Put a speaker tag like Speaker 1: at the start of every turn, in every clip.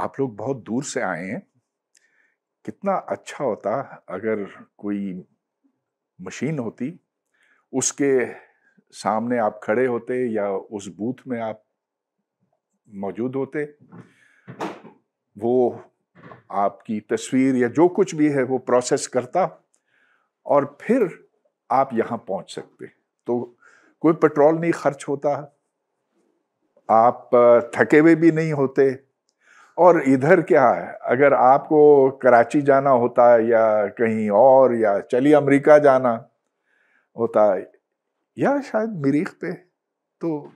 Speaker 1: आप लोग बहुत दूर से आए हैं। कितना अच्छा होता अगर कोई मशीन होती, उसके सामने आप खड़े होते या उस बूथ में आप मौजूद होते। वो आपकी तस्वीर या जो कुछ भी है वो प्रोसेस करता और फिर आप यहाँ पहुँच सकते। तो कोई पेट्रोल नहीं खर्च होता, आप थके हुए भी नहीं होते। और इधर क्या है, अगर आपको कराची जाना होता या कहीं और या चलिए अमेरिका जाना होता या शायद मरीख पे, तो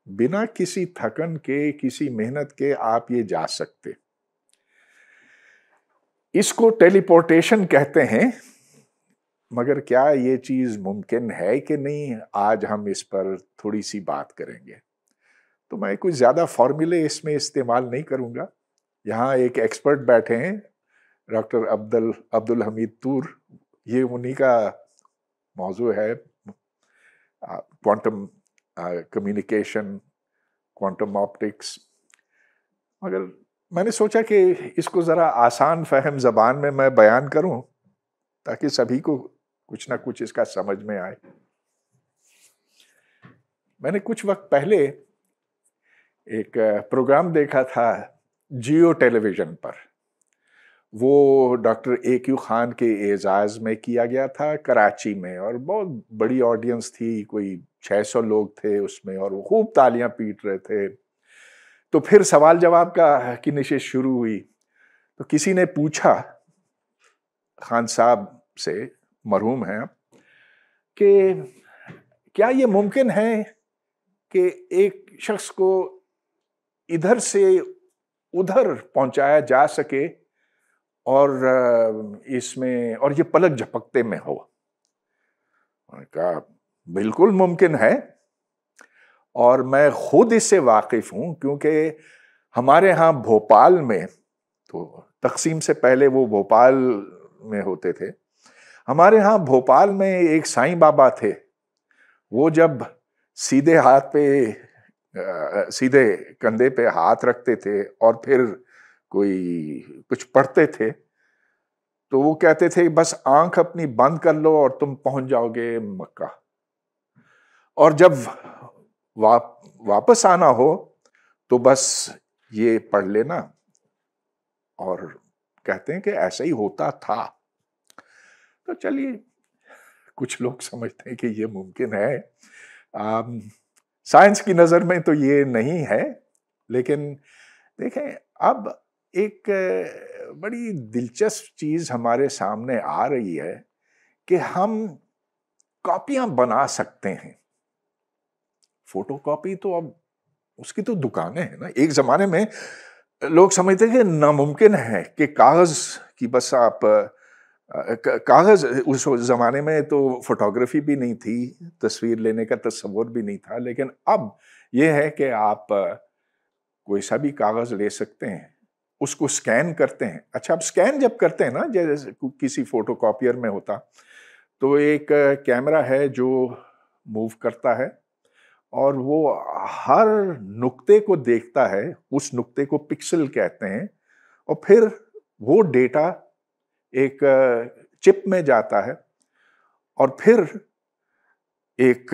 Speaker 1: बिना किसी थकन के, किसी मेहनत के आप ये जा सकते। इसको टेलीपोर्टेशन कहते हैं। मगर क्या ये चीज मुमकिन है कि नहीं, आज हम इस पर थोड़ी सी बात करेंगे। तो मैं कुछ ज्यादा फॉर्मूले इसमें इस्तेमाल नहीं करूंगा। यहाँ एक एक्सपर्ट बैठे हैं, डॉक्टर अब्दुल हमीद तूर। ये उन्हीं का मौजू है, क्वांटम कम्युनिकेशन, क्वांटम ऑप्टिक्स। मगर मैंने सोचा कि इसको ज़रा आसान फहम ज़बान में मैं बयान करूं ताकि सभी को कुछ ना कुछ इसका समझ में आए। मैंने कुछ वक्त पहले एक प्रोग्राम देखा था जियो टेलीविज़न पर। वो डॉक्टर ए.क्यू. खान के एजाज़ में किया गया था कराची में, और बहुत बड़ी ऑडियंस थी, कोई 600 लोग थे उसमें, और वो खूब तालियां पीट रहे थे। तो फिर सवाल जवाब की नशिश शुरू हुई। तो किसी ने पूछा खान साहब से, मरहूम हैं, कि क्या ये मुमकिन है कि एक शख्स को इधर से उधर पहुंचाया जा सके और इसमें, और ये पलक झपकते में हो? उन्होंने कहा बिल्कुल मुमकिन है, और मैं खुद इससे वाकिफ हूं, क्योंकि हमारे यहाँ भोपाल में, तो तकसीम से पहले वो भोपाल में होते थे, हमारे यहाँ भोपाल में एक साईं बाबा थे। वो जब सीधे हाथ पे सीधे कंधे पे हाथ रखते थे और फिर कोई कुछ पढ़ते थे, तो वो कहते थे बस आंख अपनी बंद कर लो और तुम पहुंच जाओगे मक्का। और जब वापस आना हो तो बस ये पढ़ लेना। और कहते हैं कि ऐसा ही होता था। तो चलिए, कुछ लोग समझते हैं कि ये मुमकिन है। साइंस की नजर में तो ये नहीं है, लेकिन देखें, अब एक बड़ी दिलचस्प चीज हमारे सामने आ रही है कि हम कॉपियां बना सकते हैं। फोटोकॉपी तो अब उसकी तो दुकानें हैं ना। एक जमाने में लोग समझते थे कि नामुमकिन है कि कागज की बस आप कागज, उस जमाने में तो फोटोग्राफी भी नहीं थी, तस्वीर लेने का तस्वुर भी नहीं था। लेकिन अब यह है कि आप कोई सा भी कागज ले सकते हैं, उसको स्कैन करते हैं। अच्छा, अब स्कैन जब करते हैं ना, जैसे किसी फोटोकॉपियर में होता, तो एक कैमरा है जो मूव करता है और वो हर नुक्ते को देखता है। उस नुक्ते को पिक्सल कहते हैं। और फिर वो डेटा एक चिप में जाता है, और फिर एक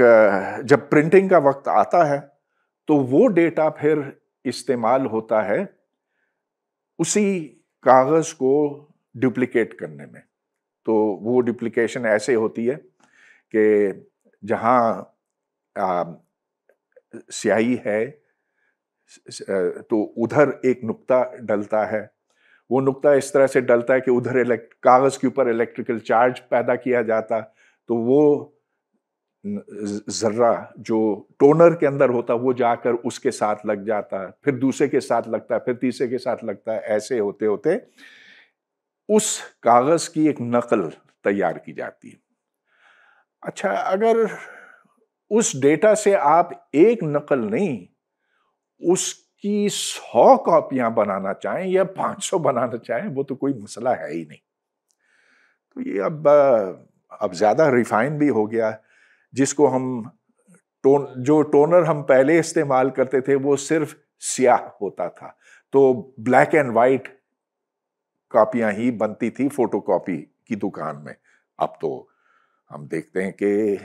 Speaker 1: जब प्रिंटिंग का वक्त आता है तो वो डेटा फिर इस्तेमाल होता है उसी कागज को डुप्लीकेट करने में। तो वो डुप्लीकेशन ऐसे होती है कि जहां स्याही है तो उधर एक नुक्ता डलता है। वो नुक्ता इस तरह से डलता है कि उधर कागज के ऊपर इलेक्ट्रिकल चार्ज पैदा किया जाता, तो वो जर्रा जो टोनर के अंदर होता वो जाकर उसके साथ लग जाता है, फिर दूसरे के साथ लगता है, फिर तीसरे के साथ लगता है। ऐसे होते होते उस कागज की एक नकल तैयार की जाती है। अच्छा, अगर उस डेटा से आप एक नकल नहीं, उसकी 100 कॉपियां बनाना चाहें या 500 बनाना चाहें, वो तो कोई मसला है ही नहीं। तो ये अब ज्यादा रिफाइन भी हो गया। जिसको हम जो टोनर हम पहले इस्तेमाल करते थे वो सिर्फ स्याह होता था। तो ब्लैक एंड वाइट कॉपियां ही बनती थी फोटोकॉपी की दुकान में। अब तो हम देखते हैं कि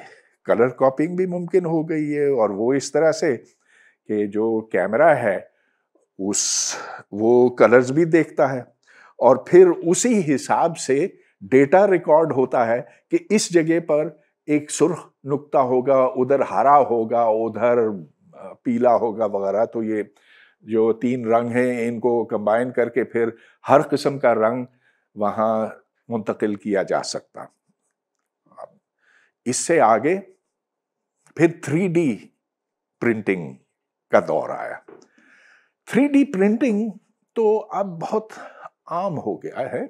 Speaker 1: कलर कॉपिंग भी मुमकिन हो गई है, और वो इस तरह से कि जो कैमरा है वो कलर्स भी देखता है, और फिर उसी हिसाब से डेटा रिकॉर्ड होता है कि इस जगह पर एक सुर्ख नुक्ता होगा, उधर हरा होगा, उधर पीला होगा वगैरह। तो ये जो 3 रंग हैं इनको कंबाइन करके फिर हर किस्म का रंग वहां मुंतकिल किया जा सकता। इससे आगे फिर 3D प्रिंटिंग का दौर आया। 3D प्रिंटिंग तो अब बहुत आम हो गया है।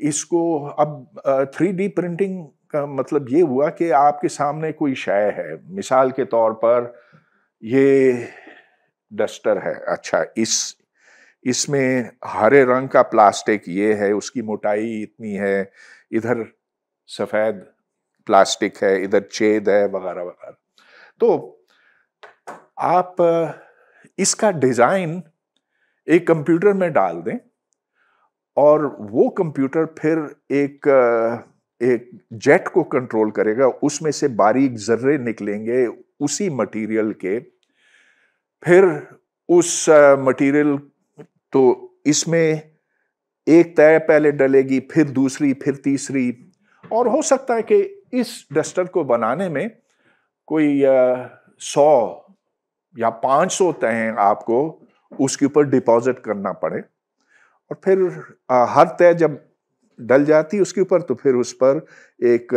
Speaker 1: इसको अब 3D प्रिंटिंग का मतलब ये हुआ कि आपके सामने कोई शय है, मिसाल के तौर पर ये डस्टर है, अच्छा इसमें हरे रंग का प्लास्टिक ये है, उसकी मोटाई इतनी है, इधर सफेद प्लास्टिक है, इधर छेद है वगैरह वगैरह। तो आप इसका डिजाइन एक कंप्यूटर में डाल दें, और वो कंप्यूटर फिर एक जेट को कंट्रोल करेगा, उसमें से बारीक जर्रे निकलेंगे उसी मटेरियल के। फिर उस मटेरियल तो इसमें एक तय पहले डलेगी, फिर दूसरी, फिर तीसरी, और हो सकता है कि इस डस्टर को बनाने में कोई 100 या 500 तय आपको उसके ऊपर डिपॉजिट करना पड़े। और फिर हर तय जब डल जाती है उसके ऊपर, तो फिर उस पर एक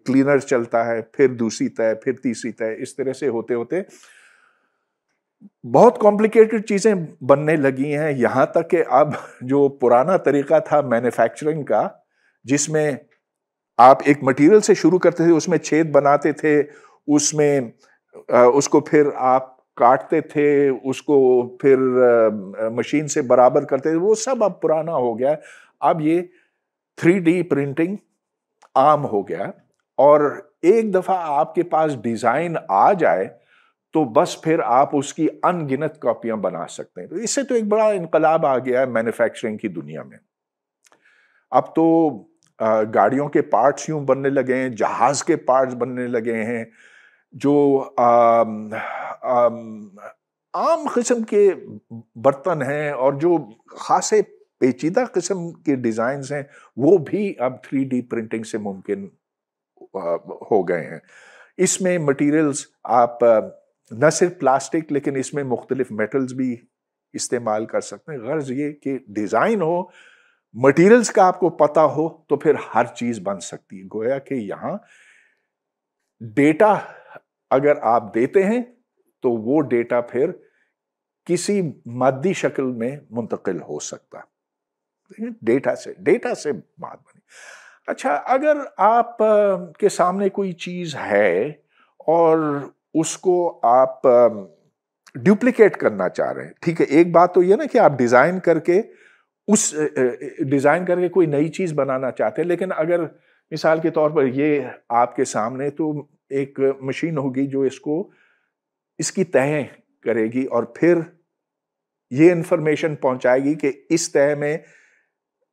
Speaker 1: क्लीनर चलता है, फिर दूसरी तय, फिर तीसरी तय, इस तरह से होते होते बहुत कॉम्प्लिकेटेड चीजें बनने लगी हैं। यहां तक कि अब जो पुराना तरीका था मैन्युफैक्चरिंग का, जिसमें आप एक मटेरियल से शुरू करते थे, उसमें छेद बनाते थे, उसमें उसको फिर आप काटते थे, उसको फिर मशीन से बराबर करते थे, वो सब अब पुराना हो गया। अब ये 3D प्रिंटिंग आम हो गया, और एक दफा आपके पास डिजाइन आ जाए तो बस फिर आप उसकी अनगिनत कॉपियां बना सकते हैं। तो इससे तो एक बड़ा इनकलाब आ गया है मैन्युफैक्चरिंग की दुनिया में। अब तो गाड़ियों के पार्ट्स यूं बनने लगे हैं, जहाज के पार्ट्स बनने लगे हैं, जो आम किस्म के बर्तन हैं, और जो खासे पेचीदा किस्म के डिजाइन्स हैं, वो भी अब 3D प्रिंटिंग से मुमकिन हो गए हैं। इसमें मटेरियल्स आप न सिर्फ प्लास्टिक, लेकिन इसमें मुख्तलिफ मेटल्स भी इस्तेमाल कर सकते हैं। गर्ज ये कि डिजाइन हो, मटेरियल्स का आपको पता हो, तो फिर हर चीज बन सकती है। गोया कि यहां डेटा अगर आप देते हैं तो वो डेटा फिर किसी मादी शक्ल में मुंतकिल हो सकता। डेटा से बात बनी। अच्छा, अगर आप के सामने कोई चीज है और उसको आप डुप्लीकेट करना चाह रहे हैं, ठीक है, एक बात तो ये ना कि आप डिजाइन करके कोई नई चीज बनाना चाहते हैं, लेकिन अगर मिसाल के तौर पर ये आपके सामने, तो एक मशीन होगी जो इसकी तह करेगी, और फिर ये इंफॉर्मेशन पहुंचाएगी कि इस तह में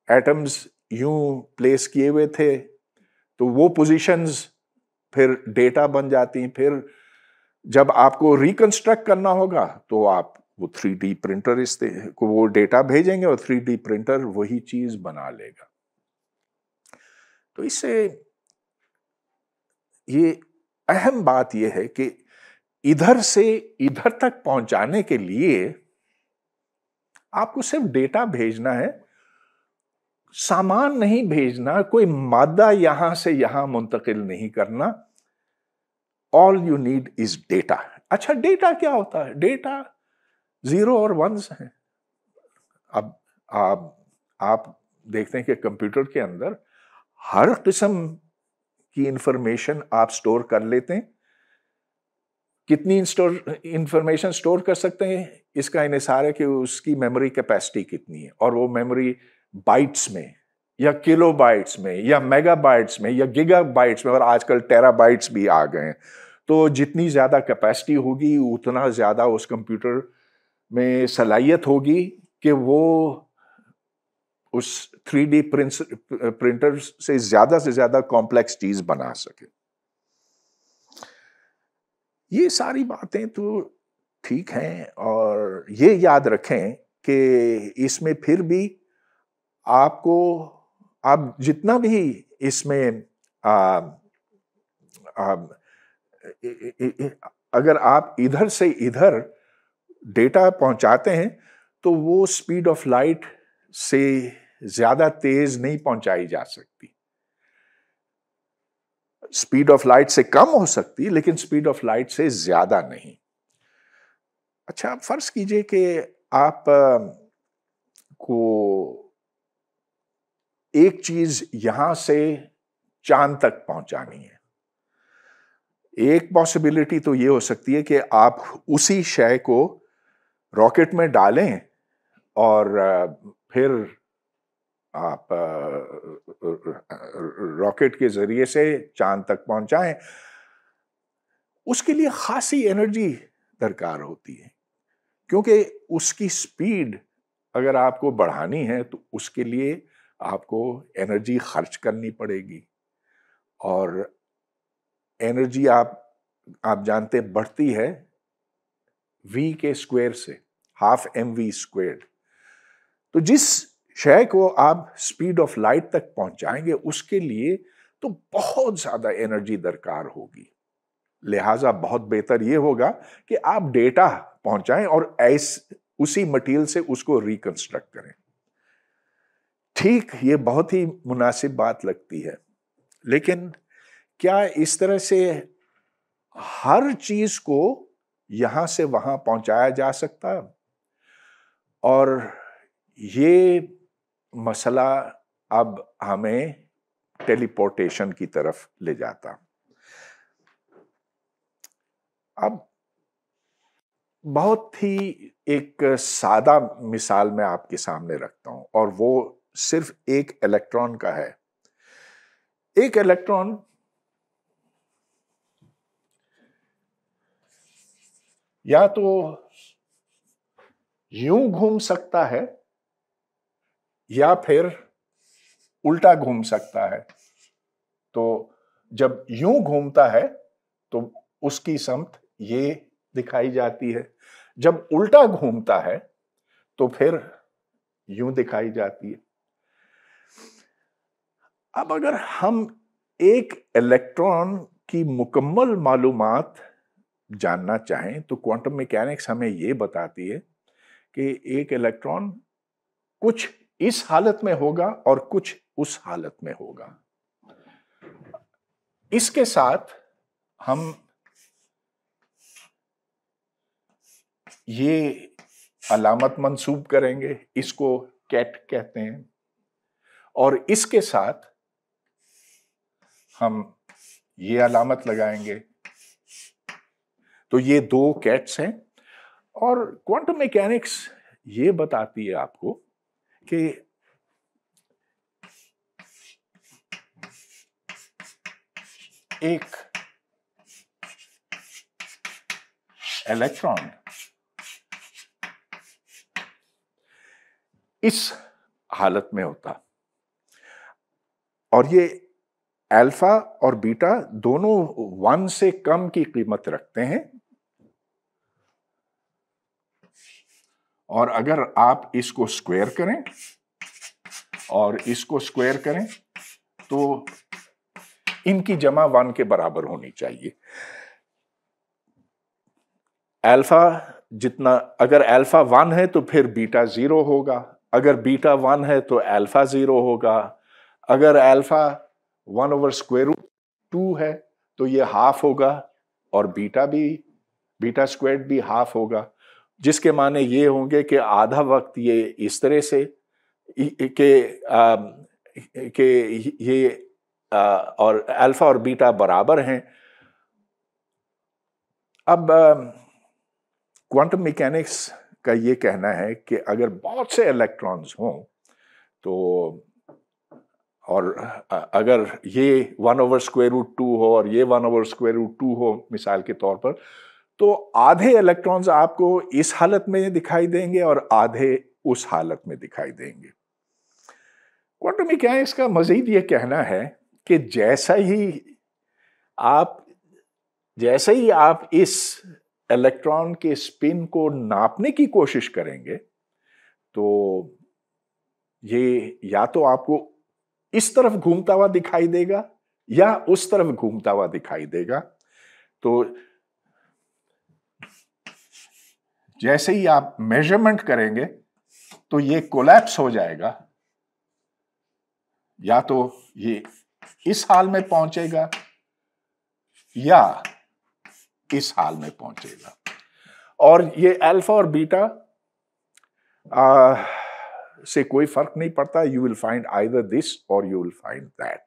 Speaker 1: एटम्स यूं प्लेस किए हुए थे, तो वो पोजीशंस फिर डेटा बन जाती हैं। फिर जब आपको रिकंस्ट्रक्ट करना होगा तो आप वो 3D प्रिंटर को वो डेटा भेजेंगे, और 3D प्रिंटर वही चीज बना लेगा। तो इससे ये अहम बात यह है कि इधर से इधर तक पहुंचाने के लिए आपको सिर्फ डेटा भेजना है, सामान नहीं भेजना, कोई मादा यहां से यहां मुंतकिल नहीं करना। All you need is data. अच्छा, डेटा क्या होता है? डेटा 0 और 1s हैं। अब आप देखते हैं कि कंप्यूटर के अंदर हर किस्म की इंफॉर्मेशन आप स्टोर कर लेते हैं। कितनी इंफॉर्मेशन स्टोर कर सकते हैं, इसका इन्हिसार है कि उसकी मेमोरी कैपेसिटी कितनी है, और वो मेमोरी बाइट्स में या किलोबाइट्स में या मेगाबाइट्स में या गीगाबाइट्स में, और आजकल टेराबाइट्स भी आ गए हैं। तो जितनी ज्यादा कैपेसिटी होगी, उतना ज्यादा उस कंप्यूटर में सलाहियत होगी कि वो उस 3D प्रिंटर से ज्यादा कॉम्प्लेक्स चीज बना सके। ये सारी बातें तो ठीक हैं, और ये याद रखें कि इसमें फिर भी आपको, आप जितना भी इसमें आ, आ, अगर आप इधर से इधर डेटा पहुंचाते हैं तो वो स्पीड ऑफ लाइट से ज्यादा तेज नहीं पहुंचाई जा सकती। स्पीड ऑफ लाइट से कम हो सकती है, लेकिन स्पीड ऑफ लाइट से ज्यादा नहीं। अच्छा, आप फर्ज कीजिए कि आप को एक चीज यहां से चांद तक पहुंचानी है। एक पॉसिबिलिटी तो ये हो सकती है कि आप उसी शय को रॉकेट में डालें और फिर आप रॉकेट के जरिए से चांद तक पहुंचाएं। उसके लिए खासी एनर्जी दरकार होती है, क्योंकि उसकी स्पीड अगर आपको बढ़ानी है तो उसके लिए आपको एनर्जी खर्च करनी पड़ेगी। और एनर्जी आप जानते बढ़ती है v के स्क्वायर से, हाफ mv स्क्वायर्ड। तो जिस शय को आप स्पीड ऑफ लाइट तक पहुंचाएंगे उसके लिए तो बहुत ज्यादा एनर्जी दरकार होगी। लिहाजा बहुत बेहतर यह होगा कि आप डेटा पहुंचाएं और उसी मटेरियल से उसको रिकंस्ट्रक्ट करें। ठीक, ये बहुत ही मुनासिब बात लगती है, लेकिन क्या इस तरह से हर चीज को यहां से वहां पहुंचाया जा सकता? और ये मसला अब हमें टेलीपोर्टेशन की तरफ ले जाता। अब बहुत ही एक सादा मिसाल मैं आपके सामने रखता हूं, और वो सिर्फ एक इलेक्ट्रॉन का है। एक इलेक्ट्रॉन या तो यूं घूम सकता है या फिर उल्टा घूम सकता है। तो जब यूं घूमता है तो उसकी समत ये दिखाई जाती है, जब उल्टा घूमता है तो फिर यूं दिखाई जाती है। अब अगर हम एक इलेक्ट्रॉन की मुकम्मल मालूमात जानना चाहें तो क्वांटम मैकेनिक्स हमें यह बताती है कि एक इलेक्ट्रॉन कुछ इस हालत में होगा और कुछ उस हालत में होगा। इसके साथ हम ये अलामत मंसूब करेंगे, इसको कैट कहते हैं, और इसके साथ हम ये अलामत लगाएंगे। तो ये दो कैट्स हैं, और क्वांटम मैकेनिक्स ये बताती है आपको कि एक इलेक्ट्रॉन इस हालत में होता, और ये अल्फा और बीटा दोनों 1 से कम की कीमत रखते हैं। और अगर आप इसको स्क्वायर करें और इसको स्क्वायर करें तो इनकी जमा 1 के बराबर होनी चाहिए। अल्फा जितना, अगर अल्फा 1 है तो फिर बीटा 0 होगा, अगर बीटा 1 है तो अल्फा 0 होगा, अगर अल्फा 1/√2 है तो ये हाफ होगा, और बीटा स्क्वायर्ड भी हाफ होगा, जिसके माने ये होंगे कि आधा वक्त ये इस तरह से कि ये और अल्फा और बीटा बराबर हैं। अब क्वांटम मैकेनिक्स का ये कहना है कि अगर बहुत से इलेक्ट्रॉन्स हों तो, और अगर ये 1/√2 हो और ये 1/√2 हो मिसाल के तौर पर, तो आधे इलेक्ट्रॉन्स आपको इस हालत में दिखाई देंगे और आधे उस हालत में दिखाई देंगे। क्वांटम मैकेनिक्स का मजीद ये कहना है कि जैसे ही आप इस इलेक्ट्रॉन के स्पिन को नापने की कोशिश करेंगे, तो ये या तो आपको इस तरफ घूमता हुआ दिखाई देगा या उस तरफ घूमता हुआ दिखाई देगा। तो जैसे ही आप मेजरमेंट करेंगे तो ये कोलैप्स हो जाएगा, या तो ये इस हाल में पहुंचेगा या इस हाल में पहुंचेगा। और ये अल्फा और बीटा से कोई फर्क नहीं पड़ता। You will find either this और यू विल फाइंड दैट,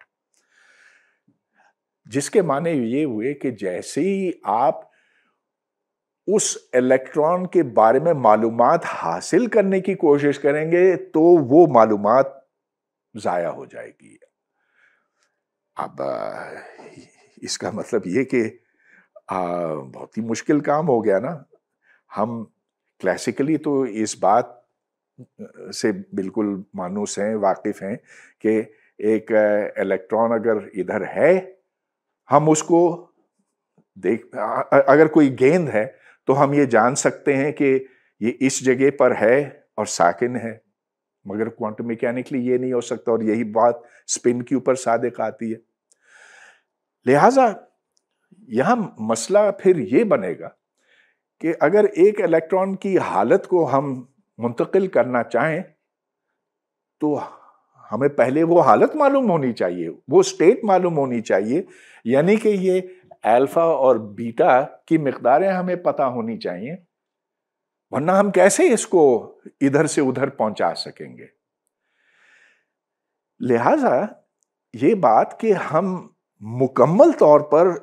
Speaker 1: जिसके माने ये हुए कि जैसे ही आप उस इलेक्ट्रॉन के बारे में मालूमात हासिल करने की कोशिश करेंगे तो वो मालूमात जाया हो जाएगी। अब इसका मतलब ये कि बहुत ही मुश्किल काम हो गया ना। हम क्लासिकली तो इस बात से बिल्कुल मानूस हैं, वाकिफ हैं कि एक इलेक्ट्रॉन अगर इधर है, हम उसको अगर कोई गेंद है तो हम ये जान सकते हैं कि ये इस जगह पर है और साकिन है, मगर क्वांटम मैकेनिकली ये नहीं हो सकता। और यही बात स्पिन के ऊपर सादिक आती है। लिहाजा यहां मसला फिर ये बनेगा कि अगर एक इलेक्ट्रॉन की हालत को हम मुंतकिल करना चाहें तो हमें पहले वो हालत मालूम होनी चाहिए, वो स्टेट मालूम होनी चाहिए, यानी कि ये अल्फा और बीटा की मिकदारें हमें पता होनी चाहिए, वरना हम कैसे इसको इधर से उधर पहुंचा सकेंगे। लिहाजा ये बात कि हम मुकम्मल तौर पर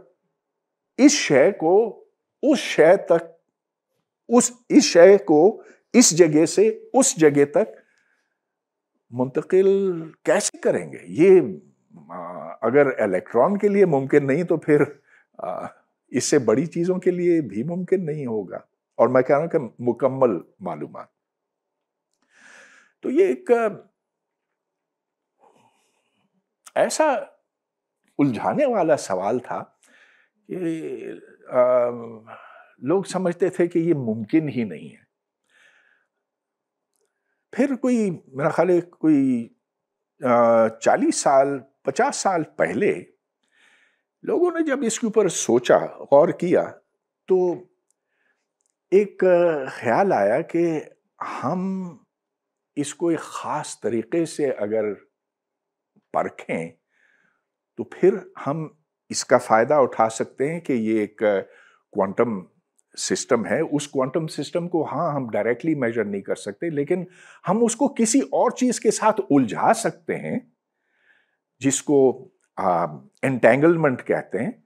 Speaker 1: इस शय को उस शय तक, इस शय को इस जगह से उस जगह तक मुंतकिल कैसे करेंगे, ये अगर इलेक्ट्रॉन के लिए मुमकिन नहीं तो फिर इससे बड़ी चीजों के लिए भी मुमकिन नहीं होगा। और मैं कह रहा हूं कि मुकम्मल मालूमात। तो ये एक ऐसा उलझाने वाला सवाल था कि लोग समझते थे कि ये मुमकिन ही नहीं है। फिर कोई मेरा ख्याल है कोई 40 साल 50 साल पहले लोगों ने जब इसके ऊपर सोचा, गौर किया, तो एक ख्याल आया कि हम इसको एक खास तरीके से अगर परखें तो फिर हम इसका फायदा उठा सकते हैं कि ये एक क्वांटम सिस्टम है। उस क्वांटम सिस्टम को हाँ हम डायरेक्टली मेजर नहीं कर सकते, लेकिन हम उसको किसी और चीज के साथ उलझा सकते हैं जिसको एंटेंगलमेंट कहते हैं,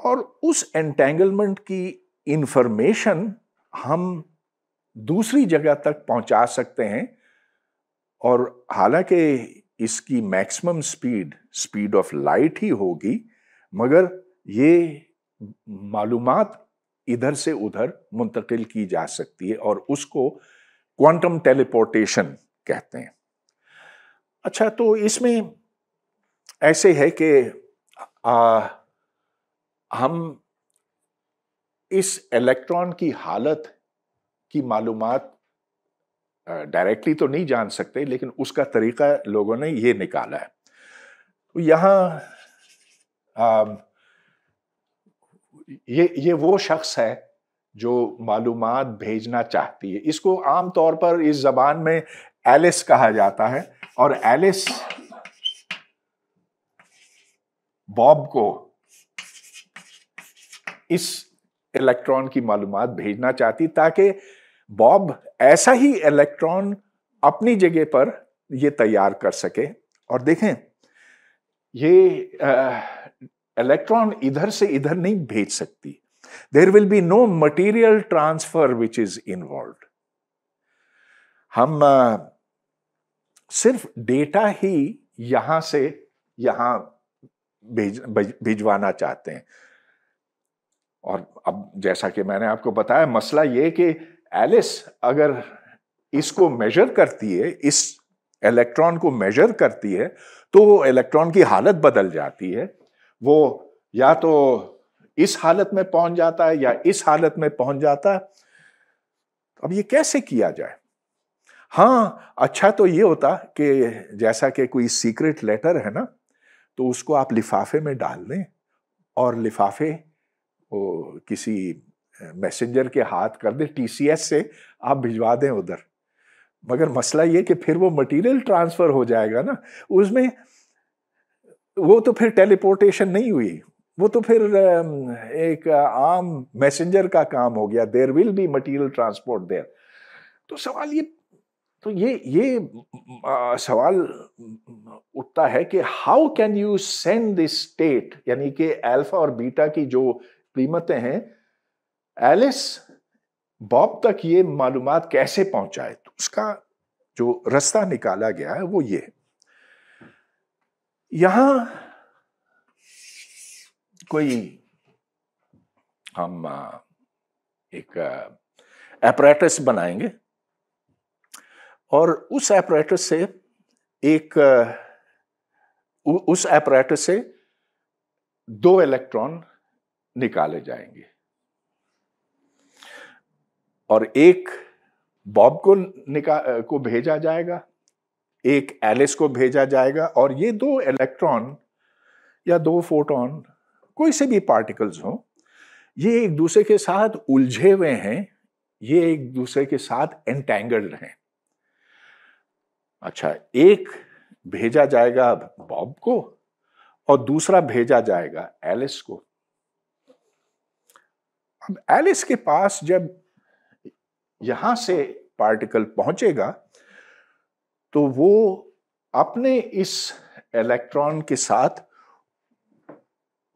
Speaker 1: और उस एंटेंगलमेंट की इंफॉर्मेशन हम दूसरी जगह तक पहुंचा सकते हैं। और हालांकि इसकी मैक्सिमम स्पीड ऑफ लाइट ही होगी, मगर ये मालूमात इधर से उधर मुंतकिल की जा सकती है और उसको क्वांटम टेलीपोर्टेशन कहते हैं। अच्छा, तो इसमें ऐसे है कि हम इस इलेक्ट्रॉन की हालत की मालूमात डायरेक्टली तो नहीं जान सकते, लेकिन उसका तरीका लोगों ने ये निकाला है। तो यहां ये वो शख्स है जो मालूमात भेजना चाहती है। इसको आमतौर पर इस जबान में एलिस कहा जाता है, और एलिस बॉब को इस इलेक्ट्रॉन की मालूमात भेजना चाहती, ताकि बॉब ऐसा ही इलेक्ट्रॉन अपनी जगह पर ये तैयार कर सके। और देखें, ये इलेक्ट्रॉन इधर से इधर नहीं भेज सकती। There will be no material transfer which is involved. हम सिर्फ डेटा ही यहां से यहां भिजवाना चाहते हैं। और अब जैसा कि मैंने आपको बताया, मसला ये कि एलिस अगर इसको मेजर करती है, इस इलेक्ट्रॉन को मेजर करती है, तो वो इलेक्ट्रॉन की हालत बदल जाती है। वो या तो इस हालत में पहुंच जाता है या इस हालत में पहुंच जाता है। अब ये कैसे किया जाए? हाँ, अच्छा तो ये होता कि जैसा कि कोई सीक्रेट लेटर है ना, तो उसको आप लिफाफे में डाल दें और लिफाफे वो किसी मैसेंजर के हाथ कर दें, टीसीएस से आप भिजवा दें उधर। मगर मसला ये कि फिर वो मटेरियल ट्रांसफर हो जाएगा ना, उसमें वो तो फिर टेलीपोर्टेशन नहीं हुई, वो तो फिर एक आम मैसेंजर का काम हो गया। There will be material transport there. तो सवाल ये तो ये सवाल उठता है कि how can you send this state, यानी कि अल्फा और बीटा की जो कीमतें हैं, एलिस बॉब तक ये मालूमात कैसे पहुंचाए? तो उसका जो रास्ता निकाला गया है वो ये। यहां कोई हम एक एपरेटस बनाएंगे और उस एपरेटस से उस एपरेटस से 2 इलेक्ट्रॉन निकाले जाएंगे और एक बॉब को भेजा जाएगा, एक एलिस को भेजा जाएगा, और ये 2 इलेक्ट्रॉन या 2 फोटॉन, कोई से भी पार्टिकल्स हो, ये एक दूसरे के साथ उलझे हुए हैं, ये एक दूसरे के साथ एंटेंगल्ड हैं। अच्छा, एक भेजा जाएगा बॉब को और दूसरा भेजा जाएगा एलिस को। अब एलिस के पास जब यहां से पार्टिकल पहुंचेगा तो वो अपने इस इलेक्ट्रॉन के साथ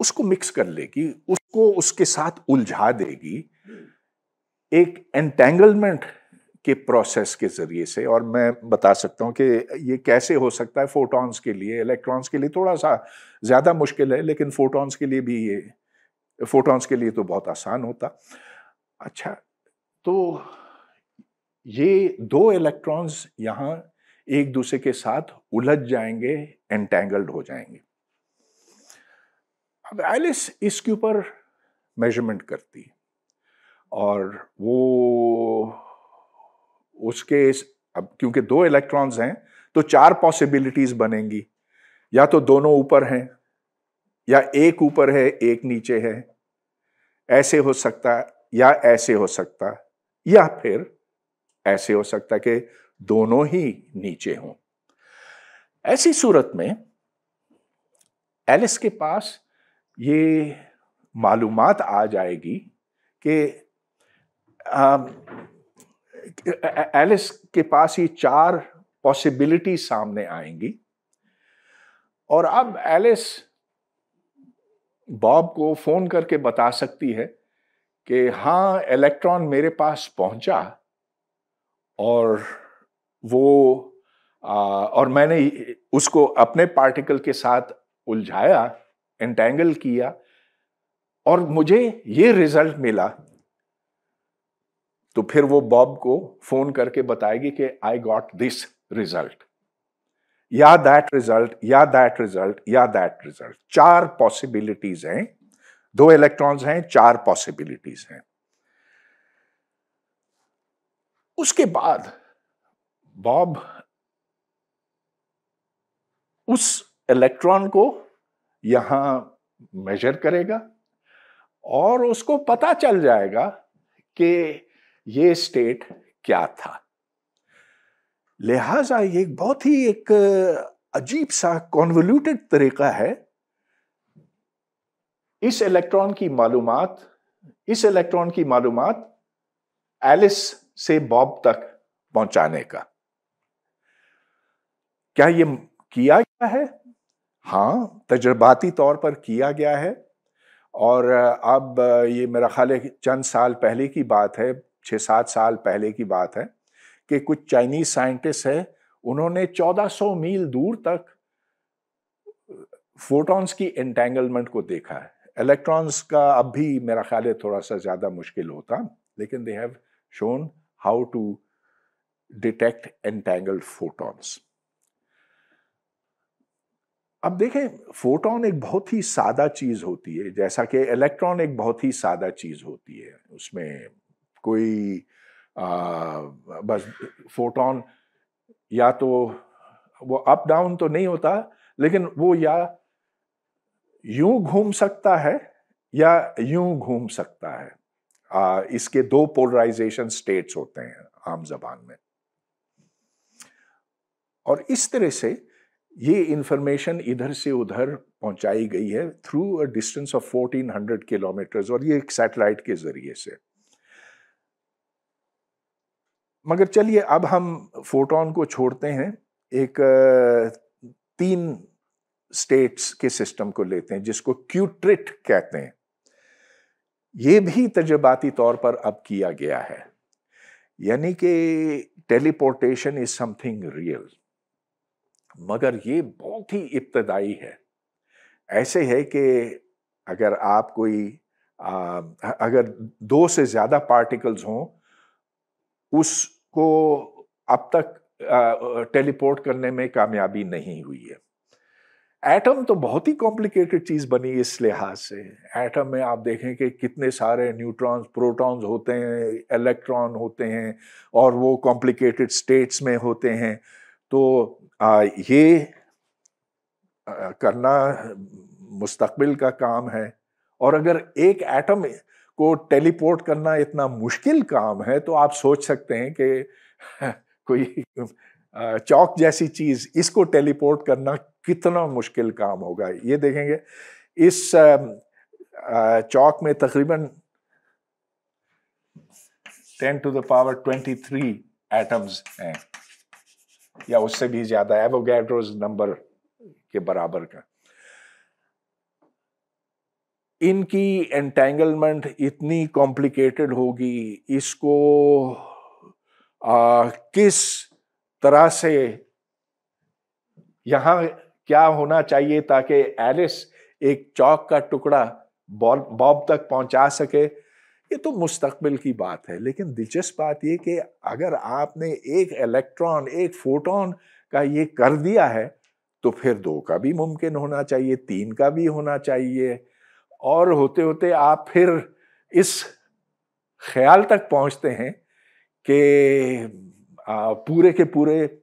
Speaker 1: उसको मिक्स कर लेगी, उसको उसके साथ उलझा देगी एक एंटेंगलमेंट के प्रोसेस के जरिए से। और मैं बता सकता हूं कि ये कैसे हो सकता है फोटॉन्स के लिए। इलेक्ट्रॉन्स के लिए थोड़ा सा ज्यादा मुश्किल है, लेकिन फोटॉन्स के लिए भी फोटॉन्स के लिए तो बहुत आसान होता। अच्छा, तो ये 2 इलेक्ट्रॉन्स यहां एक दूसरे के साथ उलझ जाएंगे, एंटेंगल्ड हो जाएंगे। अब एलिस इसके ऊपर मेजरमेंट करती और वो उसके अब क्योंकि 2 इलेक्ट्रॉन्स हैं तो 4 पॉसिबिलिटीज बनेंगी। या तो दोनों ऊपर हैं, या एक ऊपर है एक नीचे है, ऐसे हो सकता है, या ऐसे हो सकता है, या फिर ऐसे हो सकता है कि दोनों ही नीचे हों। ऐसी सूरत में एलिस के पास ये मालूमात आ जाएगी कि एलिस के पास ये 4 पॉसिबिलिटी सामने आएंगी और अब एलिस बॉब को फोन करके बता सकती है कि हाँ, इलेक्ट्रॉन मेरे पास पहुंचा और और मैंने उसको अपने पार्टिकल के साथ उलझाया, एंटेंगल किया, और मुझे ये रिजल्ट मिला। तो फिर वो बॉब को फोन करके बताएगी कि आई गॉट दिस रिजल्ट, या दैट रिजल्ट, या दैट रिजल्ट, या दैट रिजल्ट। 4 पॉसिबिलिटीज हैं, 2 इलेक्ट्रॉन्स हैं, 4 पॉसिबिलिटीज हैं। उसके बाद बॉब उस इलेक्ट्रॉन को यहां मेजर करेगा और उसको पता चल जाएगा कि ये स्टेट क्या था। लिहाजा ये बहुत ही एक अजीब सा कॉन्वोल्यूटेड तरीका है इस इलेक्ट्रॉन की मालूमात एलिस से बॉब तक पहुंचाने का। क्या ये किया गया है? हां, तजर्बाती तौर पर किया गया है। और अब ये मेरा ख्याल है कि चंद साल पहले की बात है, 6-7 साल पहले की बात है, कि कुछ चाइनीज साइंटिस्ट है, उन्होंने 1400 मील दूर तक फोटॉन्स की एंटेंगलमेंट को देखा है। इलेक्ट्रॉन्स का अब भी मेरा ख्याल है थोड़ा सा ज्यादा मुश्किल होता, लेकिन they have shown how to detect entangled photons. अब देखें, फोटोन एक बहुत ही सादा चीज होती है, जैसा कि इलेक्ट्रॉन एक बहुत ही सादा चीज होती है। उसमें कोई बस फोटोन या तो वो अप डाउन तो नहीं होता, लेकिन वो या यूं घूम सकता है या यूं घूम सकता है। इसके दो पोलराइजेशन स्टेट्स होते हैं आम जबान में, और इस तरह से ये इंफॉर्मेशन इधर से उधर पहुंचाई गई है through a distance of 1400 kilometres, और ये एक सैटेलाइट के जरिए से। मगर चलिए अब हम फोटोन को छोड़ते हैं, एक 3 स्टेट्स के सिस्टम को लेते हैं जिसको क्यूट्रिट कहते हैं। ये भी तजर्बाती तौर पर अब किया गया है, यानी कि टेलीपोर्टेशन इज समथिंग रियल, मगर ये बहुत ही इब्तदाई है। ऐसे है कि अगर आप कोई अगर 2 से ज्यादा पार्टिकल्स हों, उसको अब तक टेलीपोर्ट करने में कामयाबी नहीं हुई है। एटम तो बहुत ही कॉम्प्लिकेटेड चीज बनी इस लिहाज से। एटम में आप देखें कि कितने सारे न्यूट्रॉन्स, प्रोटॉन्स होते हैं, इलेक्ट्रॉन होते हैं, और वो कॉम्प्लिकेटेड स्टेट्स में होते हैं। तो ये करना मुस्तकबिल का काम है, और अगर एक एटम को टेलीपोर्ट करना इतना मुश्किल काम है, तो आप सोच सकते हैं कि कोई चौक जैसी चीज, इसको टेलीपोर्ट करना कितना मुश्किल काम होगा। ये देखेंगे, इस चौक में तकरीबन 10 to the power 23 एटम्स हैं, या उससे भी ज्यादा, एवोगैड्रोस नंबर के बराबर का। इनकी एंटेंगलमेंट इतनी कॉम्प्लिकेटेड होगी, इसको किस तरह से यहां क्या होना चाहिए ताकि एलिस एक चौक का टुकड़ा बॉब तक पहुंचा सके, ये तो मुस्तकबिल की बात है। लेकिन दिलचस्प बात ये कि अगर आपने एक इलेक्ट्रॉन, एक फोटोन का ये कर दिया है, तो फिर 2 का भी मुमकिन होना चाहिए, 3 का भी होना चाहिए, और होते होते आप फिर इस ख्याल तक पहुंचते हैं कि पूरे के पूरे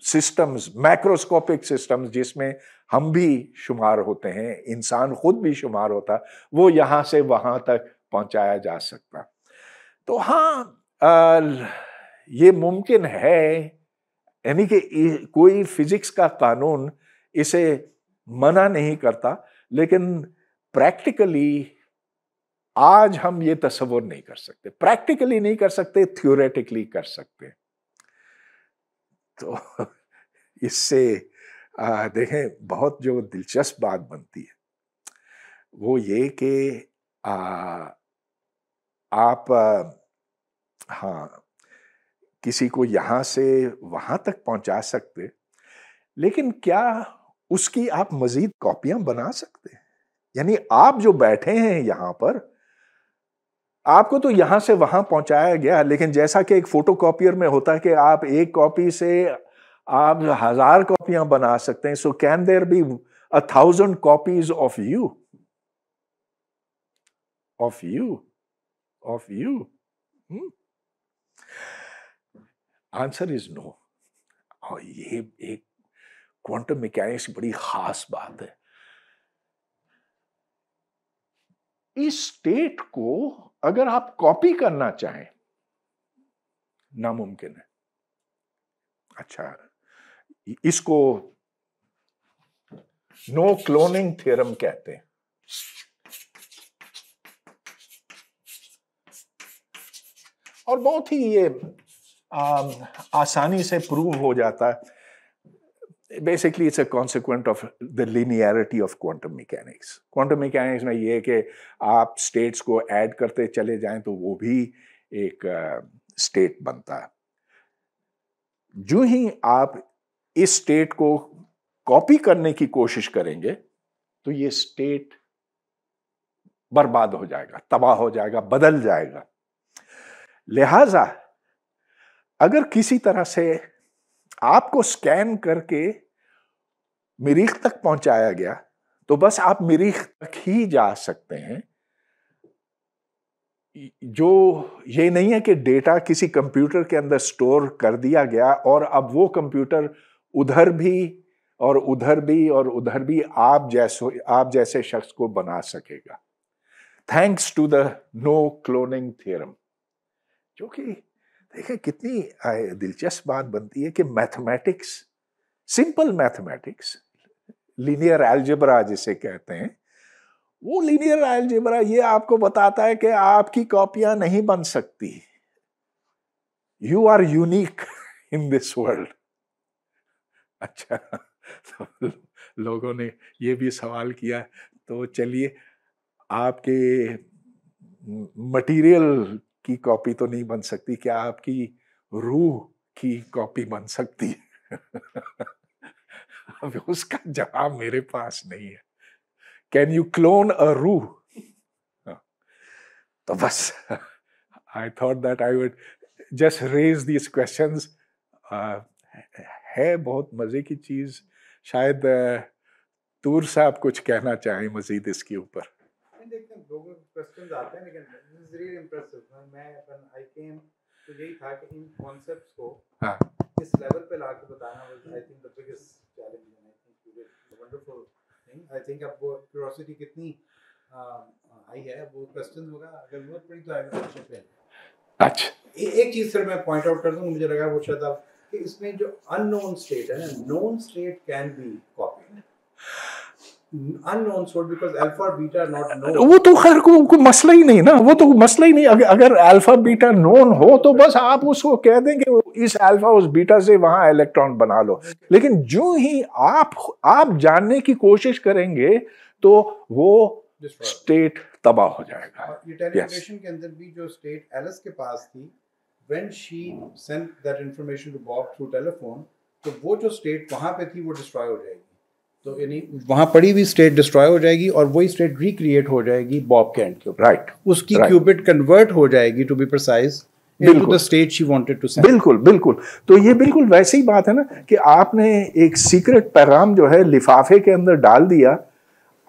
Speaker 1: सिस्टम्स, मैक्रोस्कोपिक सिस्टम्स, जिसमें हम भी शुमार होते हैं, इंसान खुद भी शुमार होता, वो यहां से वहां तक पहुंचाया जा सकता। तो हाँ, ये मुमकिन है, यानी कि कोई फिजिक्स का कानून इसे मना नहीं करता, लेकिन प्रैक्टिकली आज हम ये तस्वुर नहीं कर सकते। प्रैक्टिकली नहीं कर सकते, थ्योरेटिकली कर सकते। तो इससे देखें, बहुत जो दिलचस्प बात बनती है वो ये कि आप हाँ, किसी को यहां से वहां तक पहुंचा सकते, लेकिन क्या उसकी आप मजीद कॉपियां बना सकते? यानी आप जो बैठे हैं यहां पर, आपको तो यहां से वहां पहुंचाया गया, लेकिन जैसा कि एक फोटोकॉपियर में होता है कि आप एक कॉपी से आप 1000 कॉपियां बना सकते हैं। So can there be 1000 copies of you, of you, of you? Answer is no. और ये एक क्वांटम मैकेनिक्स की बड़ी खास बात है। इस स्टेट को अगर आप कॉपी करना चाहें, नामुमकिन है। अच्छा, इसको नो क्लोनिंग थ्योरम कहते हैं। और बहुत ही ये आसानी से प्रूव हो जाता है। Basically it's a consequent of the linearity of quantum mechanics. Quantum mechanics में ये है कि आप स्टेट्स को ऐड करते चले जाएं तो वो भी एक स्टेट बनता है। जो ही आप इस स्टेट को कॉपी करने की कोशिश करेंगे, तो ये स्टेट बर्बाद हो जाएगा, तबाह हो जाएगा, बदल जाएगा। लिहाजा अगर किसी तरह से आपको स्कैन करके मरीख तक पहुंचाया गया तो बस आप मरीख तक ही जा सकते हैं। जो ये नहीं है कि डेटा किसी कंप्यूटर के अंदर स्टोर कर दिया गया और अब वो कंप्यूटर उधर भी और उधर भी और उधर भी आप जैसे शख्स को बना सकेगा, thanks to the no cloning theorem. जो कि देखें कितनी दिलचस्प बात बनती है कि mathematics, simple mathematics, linear algebra जिसे कहते हैं, वो लीनियर अलजेब्रा ये आपको बताता है कि आपकी कॉपियां नहीं बन सकती, you are unique in this world. अच्छा, तो लोगों ने ये भी सवाल किया, तो चलिए आपके मटेरियल की कॉपी तो नहीं बन सकती, क्या आपकी रूह की कॉपी बन सकती है? अब उसका जवाब मेरे पास नहीं है। कैन यू क्लोन अ रूह? तो बस I thought that I would just raise these questions. है बहुत मजे की चीज। शायद तूर साहब कुछ कहना चाहें मजीद इसके ऊपर।
Speaker 2: देखते हैं लोगों के क्वेश्चंस आते हैं, लेकिन दिस इज रियली इंप्रेसिव। मैं व्हेन आई केम तो यही था कि इन कॉन्सेप्ट्स को इस लेवल पे लाके बताना was I think the biggest challenge, and I think you did wonderful thing. I think अब वो क्यूरियोसिटी कितनी आई है, वो क्वेश्चन होगा, अगर जरूरत पड़ी तो आई विल चिप इन। अच्छा, एक चीज सर मैं पॉइंट आउट कर दूं, मुझे लगा वो शायद आप कि इसमें जो अननोन स्टेट है ना, known state can be copied, unknown sort because alpha beta are not known।
Speaker 1: वो तो खैर कोई मसला ही नहीं ना, वो तो मसला ही नहीं। अगर अल्फा बीटा नोन हो तो बस आप उसको कह देंगे इस अल्फा उस बीटा से वहां इलेक्ट्रॉन बना लो। लेकिन जो ही आप जानने की कोशिश करेंगे तो वो स्टेट तबाह हो जाएगा।
Speaker 2: ये टेलीपोर्टेशन के अंदर भी जो स्टेट एलिस के पास थी, when she sent that information to Bob through telephone, तो वो जो स्टेट वहां पे थी वो डिस्ट्रॉय हो जाएगी। तो यानी वहां पड़ी हुई स्टेट डिस्ट्रॉय हो जाएगी और वही स्टेट रिक्रिएट हो जाएगी बॉब के एंड के ऊपर।
Speaker 1: राइट,
Speaker 2: उसकी क्यूबिट कन्वर्ट हो जाएगी to be precise into the state she wanted to send.
Speaker 1: बिल्कुल बिल्कुल। तो ये बिल्कुल वैसी ही बात है ना कि आपने एक सीक्रेट पैगाम जो है लिफाफे के अंदर डाल दिया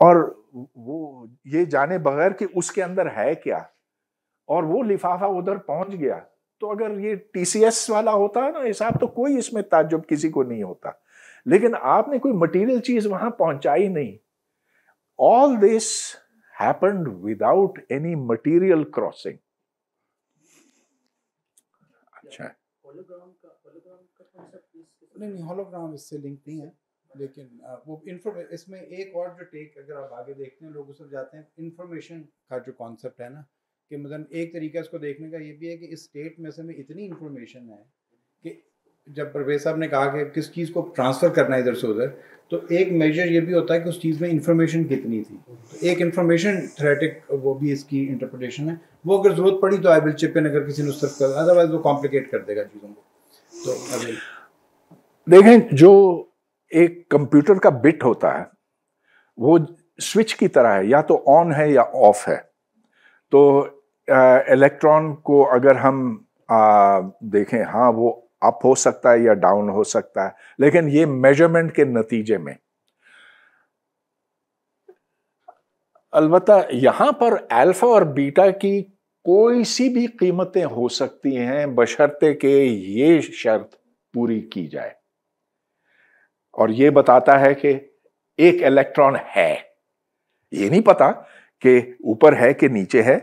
Speaker 1: और वो ये जाने बगैर कि उसके अंदर है क्या, और वो लिफाफा उधर पहुंच गया। तो अगर ये टीसीएस वाला होता है ना हिसाब तो कोई इसमें ताज्जुब किसी को नहीं होता। लेकिन आपने कोई मटेरियल चीज वहां पहुंचाई नहीं। All this happened without any material crossing. अच्छा,
Speaker 2: नहीं होलोग्राम इससे लिंक नहीं है, लेकिन वो इसमें एक और जो टेक अगर आप आगे देखते हैं लोग सब जाते हैं इंफॉर्मेशन का जो कॉन्सेप्ट है ना, कि मतलब एक तरीका इसको देखने का ये भी है कि इस स्टेट में से में इतनी इंफॉर्मेशन है कि जब परवेज साहब ने कहा कि किस चीज़ को ट्रांसफ़र करना है इधर से उधर, तो एक मेजर ये भी होता है कि उस चीज़ में इंफॉर्मेशन कितनी थी। तो एक इंफॉर्मेशन थ्योरेटिक वो भी इसकी इंटरप्रिटेशन है, वो अगर ज़रूरत पड़ी तो आई विल चिप इन, अगर किसी ने उस तरफ कर, अदरवाइज वो कॉम्प्लिकेट कर देगा चीज़ों को। तो अभी
Speaker 1: देखें, जो एक कंप्यूटर का बिट होता है वो स्विच की तरह है, या तो ऑन है या ऑफ है। तो इलेक्ट्रॉन को अगर हम देखें, हाँ वो अप हो सकता है या डाउन हो सकता है, लेकिन ये मेजरमेंट के नतीजे में। अलबत्ता यहां पर अल्फा और बीटा की कोई सी भी कीमतें हो सकती हैं बशर्ते कि ये शर्त पूरी की जाए। और ये बताता है कि एक इलेक्ट्रॉन है, ये नहीं पता कि ऊपर है कि नीचे है,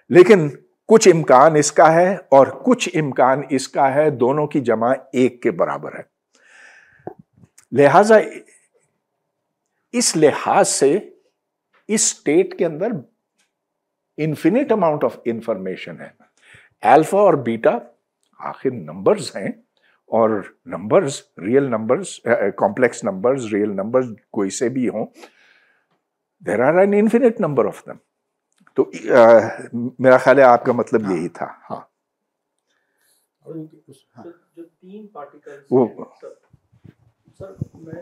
Speaker 1: लेकिन कुछ इम्कान इसका है और कुछ इम्कान इसका है, दोनों की जमा एक के बराबर है। लिहाजा इस लिहाज से इस स्टेट के अंदर इन्फिनिट अमाउंट ऑफ इंफॉर्मेशन है। अल्फा और बीटा आखिर नंबर्स हैं, और numbers, real numbers, complex numbers, real numbers कोई से भी हों, there are an infinite number of them. तो मेरा ख्याल है आपका मतलब यही था। हाँ,
Speaker 3: जो तीन पार्टिकल्स
Speaker 1: वो
Speaker 3: सर मैं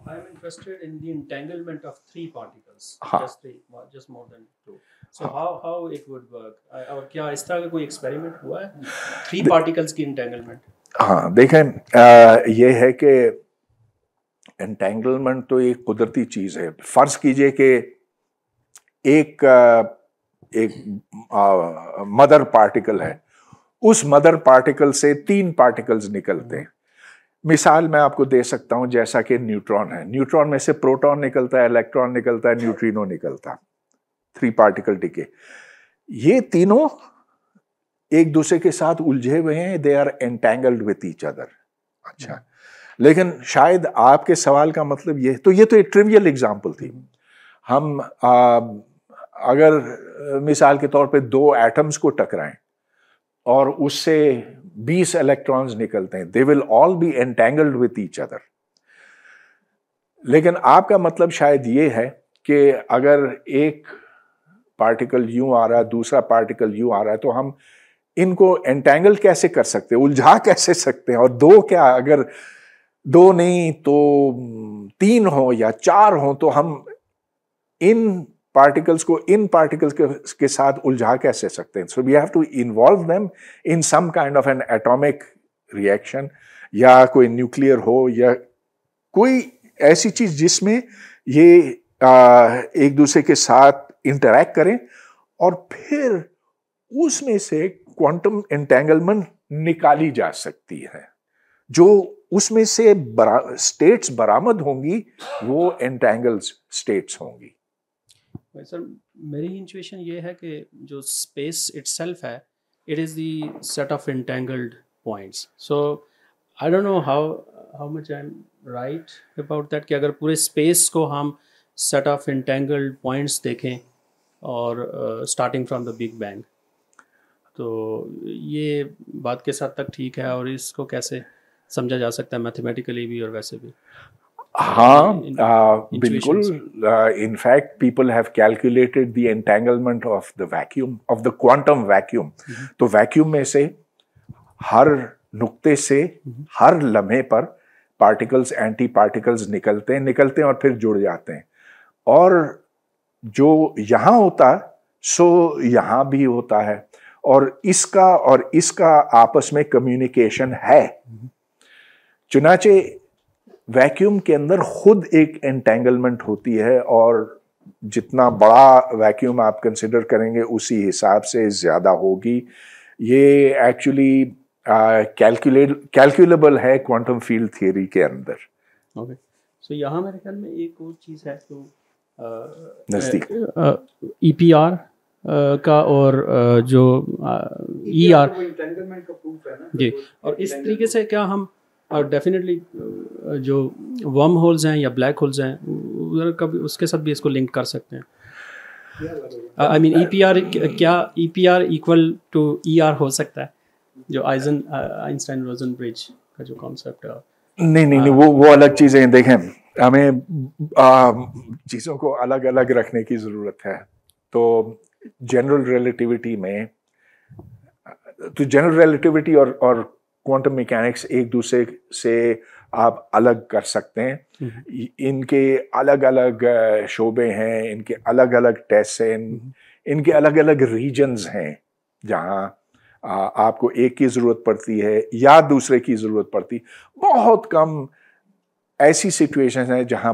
Speaker 3: I am interested in the entanglement of three particles,
Speaker 1: हाँ,
Speaker 3: just more than two। So how it would work? और क्या इस तरह का कोई एक्सपेरिमेंट हुआ है 3 पार्टिकल्स की एंटेंगलमेंट?
Speaker 1: हाँ देखें, ये है कि एंटेंगलमेंट तो एक कुदरती चीज है। फर्ज कीजिए कि एक मदर पार्टिकल है, उस मदर पार्टिकल से 3 पार्टिकल्स निकलते हैं। मिसाल मैं आपको दे सकता हूं, जैसा कि न्यूट्रॉन है, न्यूट्रॉन में से प्रोटॉन निकलता है, इलेक्ट्रॉन निकलता है, न्यूट्रिनो निकलता है, 3 पार्टिकल डिके। ये तीनों एक दूसरे के साथ उलझे हुए हैं, they are entangled with each other. अच्छा, लेकिन शायद आपके सवाल का मतलब ये तो एक ट्रिवियल एग्जांपल थी। हम अगर मिसाल के तौर पे 2 एटम्स को टकराएं और उससे 20 इलेक्ट्रॉन्स निकलते हैं, they will all B entangled with each other. लेकिन आपका मतलब शायद ये है कि अगर एक पार्टिकल यूं आ रहा है, दूसरा पार्टिकल यूं आ रहा है, तो हम इनको एंटेंगल कैसे कर सकते हैं, उलझा कैसे सकते हैं? और 2 क्या, अगर 2 नहीं तो 3 हो या 4 हो, तो हम इन पार्टिकल्स को इन पार्टिकल्स के साथ उलझा कैसे सकते हैं? So we have to involve them in some kind of an atomic reaction, या कोई न्यूक्लियर हो, या कोई ऐसी चीज जिसमें ये एक दूसरे के साथ इंटरैक्ट करें, और फिर उसमें से क्वांटम एंटेंगलमेंट निकाली जा सकती है। जो उसमें से स्टेट्स बरामद होंगी, वो एंटेंगल्स स्टेट्स होंगी।
Speaker 3: सर मेरी इंट्यूशन ये है कि जो स्पेस इटसेल्फ है, it is the set of entangled points. So I don't know how much I am right about that, कि अगर पूरे स्पेस को हम सेट ऑफ एंटेंगल्ड पॉइंट्स देखें और starting from the big bang, तो ये बात किस हद तक ठीक है और इसको कैसे समझा जा सकता है मैथमेटिकली भी और वैसे भी?
Speaker 1: हाँ, बिल्कुल। In fact, people have calculated the entanglement of the vacuum, of the quantum vacuum. तो वैक्यूम में से हर नुक्ते से हर लम्हे पर पार्टिकल्स, एंटी पार्टिकल्स निकलते हैं और फिर जुड़ जाते हैं। और जो यहाँ होता है सो यहाँ भी होता है, और इसका आपस में कम्युनिकेशन है। चुनाचे वैक्यूम के अंदर खुद एक एंटेंगलमेंट होती है, और जितना बड़ा वैक्यूम आप कंसिडर करेंगे उसी हिसाब से ज्यादा होगी। ये एक्चुअली कैलकुलेबल है क्वांटम फील्ड थियरी के अंदर।
Speaker 3: ओके, सो यहाँ मेरे ख्याल में एक और चीज़ है तो
Speaker 1: नजदीक
Speaker 3: EPR का और जो ER
Speaker 2: एंटेंगलमेंट का प्रूफ है ना
Speaker 3: जी। और इस तरीके से क्या हम डेफिनेटली जो वर्म होल्स हैं या ब्लैक होल्स हैं उधर कभी उसके साथ भी इसको लिंक कर सकते हैं? आई मीन EPR, क्या EPR इक्वल टू ER हो सकता है, जो आइंस्टाइन रोजन ब्रिज का जो कॉन्सेप्ट है?
Speaker 1: नहीं, वो अलग चीजें हैं। देखें, हमें चीजों को अलग अलग रखने की जरूरत है। तो जनरल रिलेटिविटी में, तो जनरल रिलेटिविटी और क्वांटम मैकेनिक्स एक दूसरे से आप अलग कर सकते हैं। इनके अलग अलग शोबे हैं, इनके अलग अलग टेस्ट हैं, इनके अलग अलग रीजन्स हैं जहां आपको एक की जरूरत पड़ती है या दूसरे की जरूरत पड़ती। बहुत कम ऐसी सिचुएशंस हैं जहां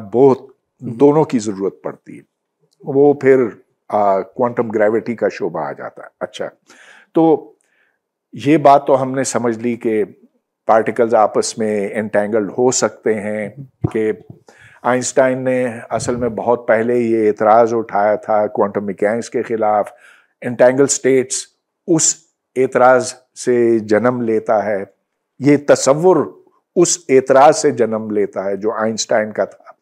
Speaker 1: दोनों की जरूरत पड़ती है, वो फिर क्वांटम ग्रेविटी का शोबा आ जाता है। अच्छा, तो ये बात तो हमने समझ ली कि पार्टिकल्स आपस में एंटेंगल्ड हो सकते हैं, कि आइंस्टाइन ने असल में बहुत पहले ये एतराज़ उठाया था क्वांटम मैकेनिक्स के खिलाफ। एंटेंगल स्टेट्स उस एतराज़ से जन्म लेता है, ये तसव्वुर उस एतराज़ से जन्म लेता है जो आइंस्टाइन का था।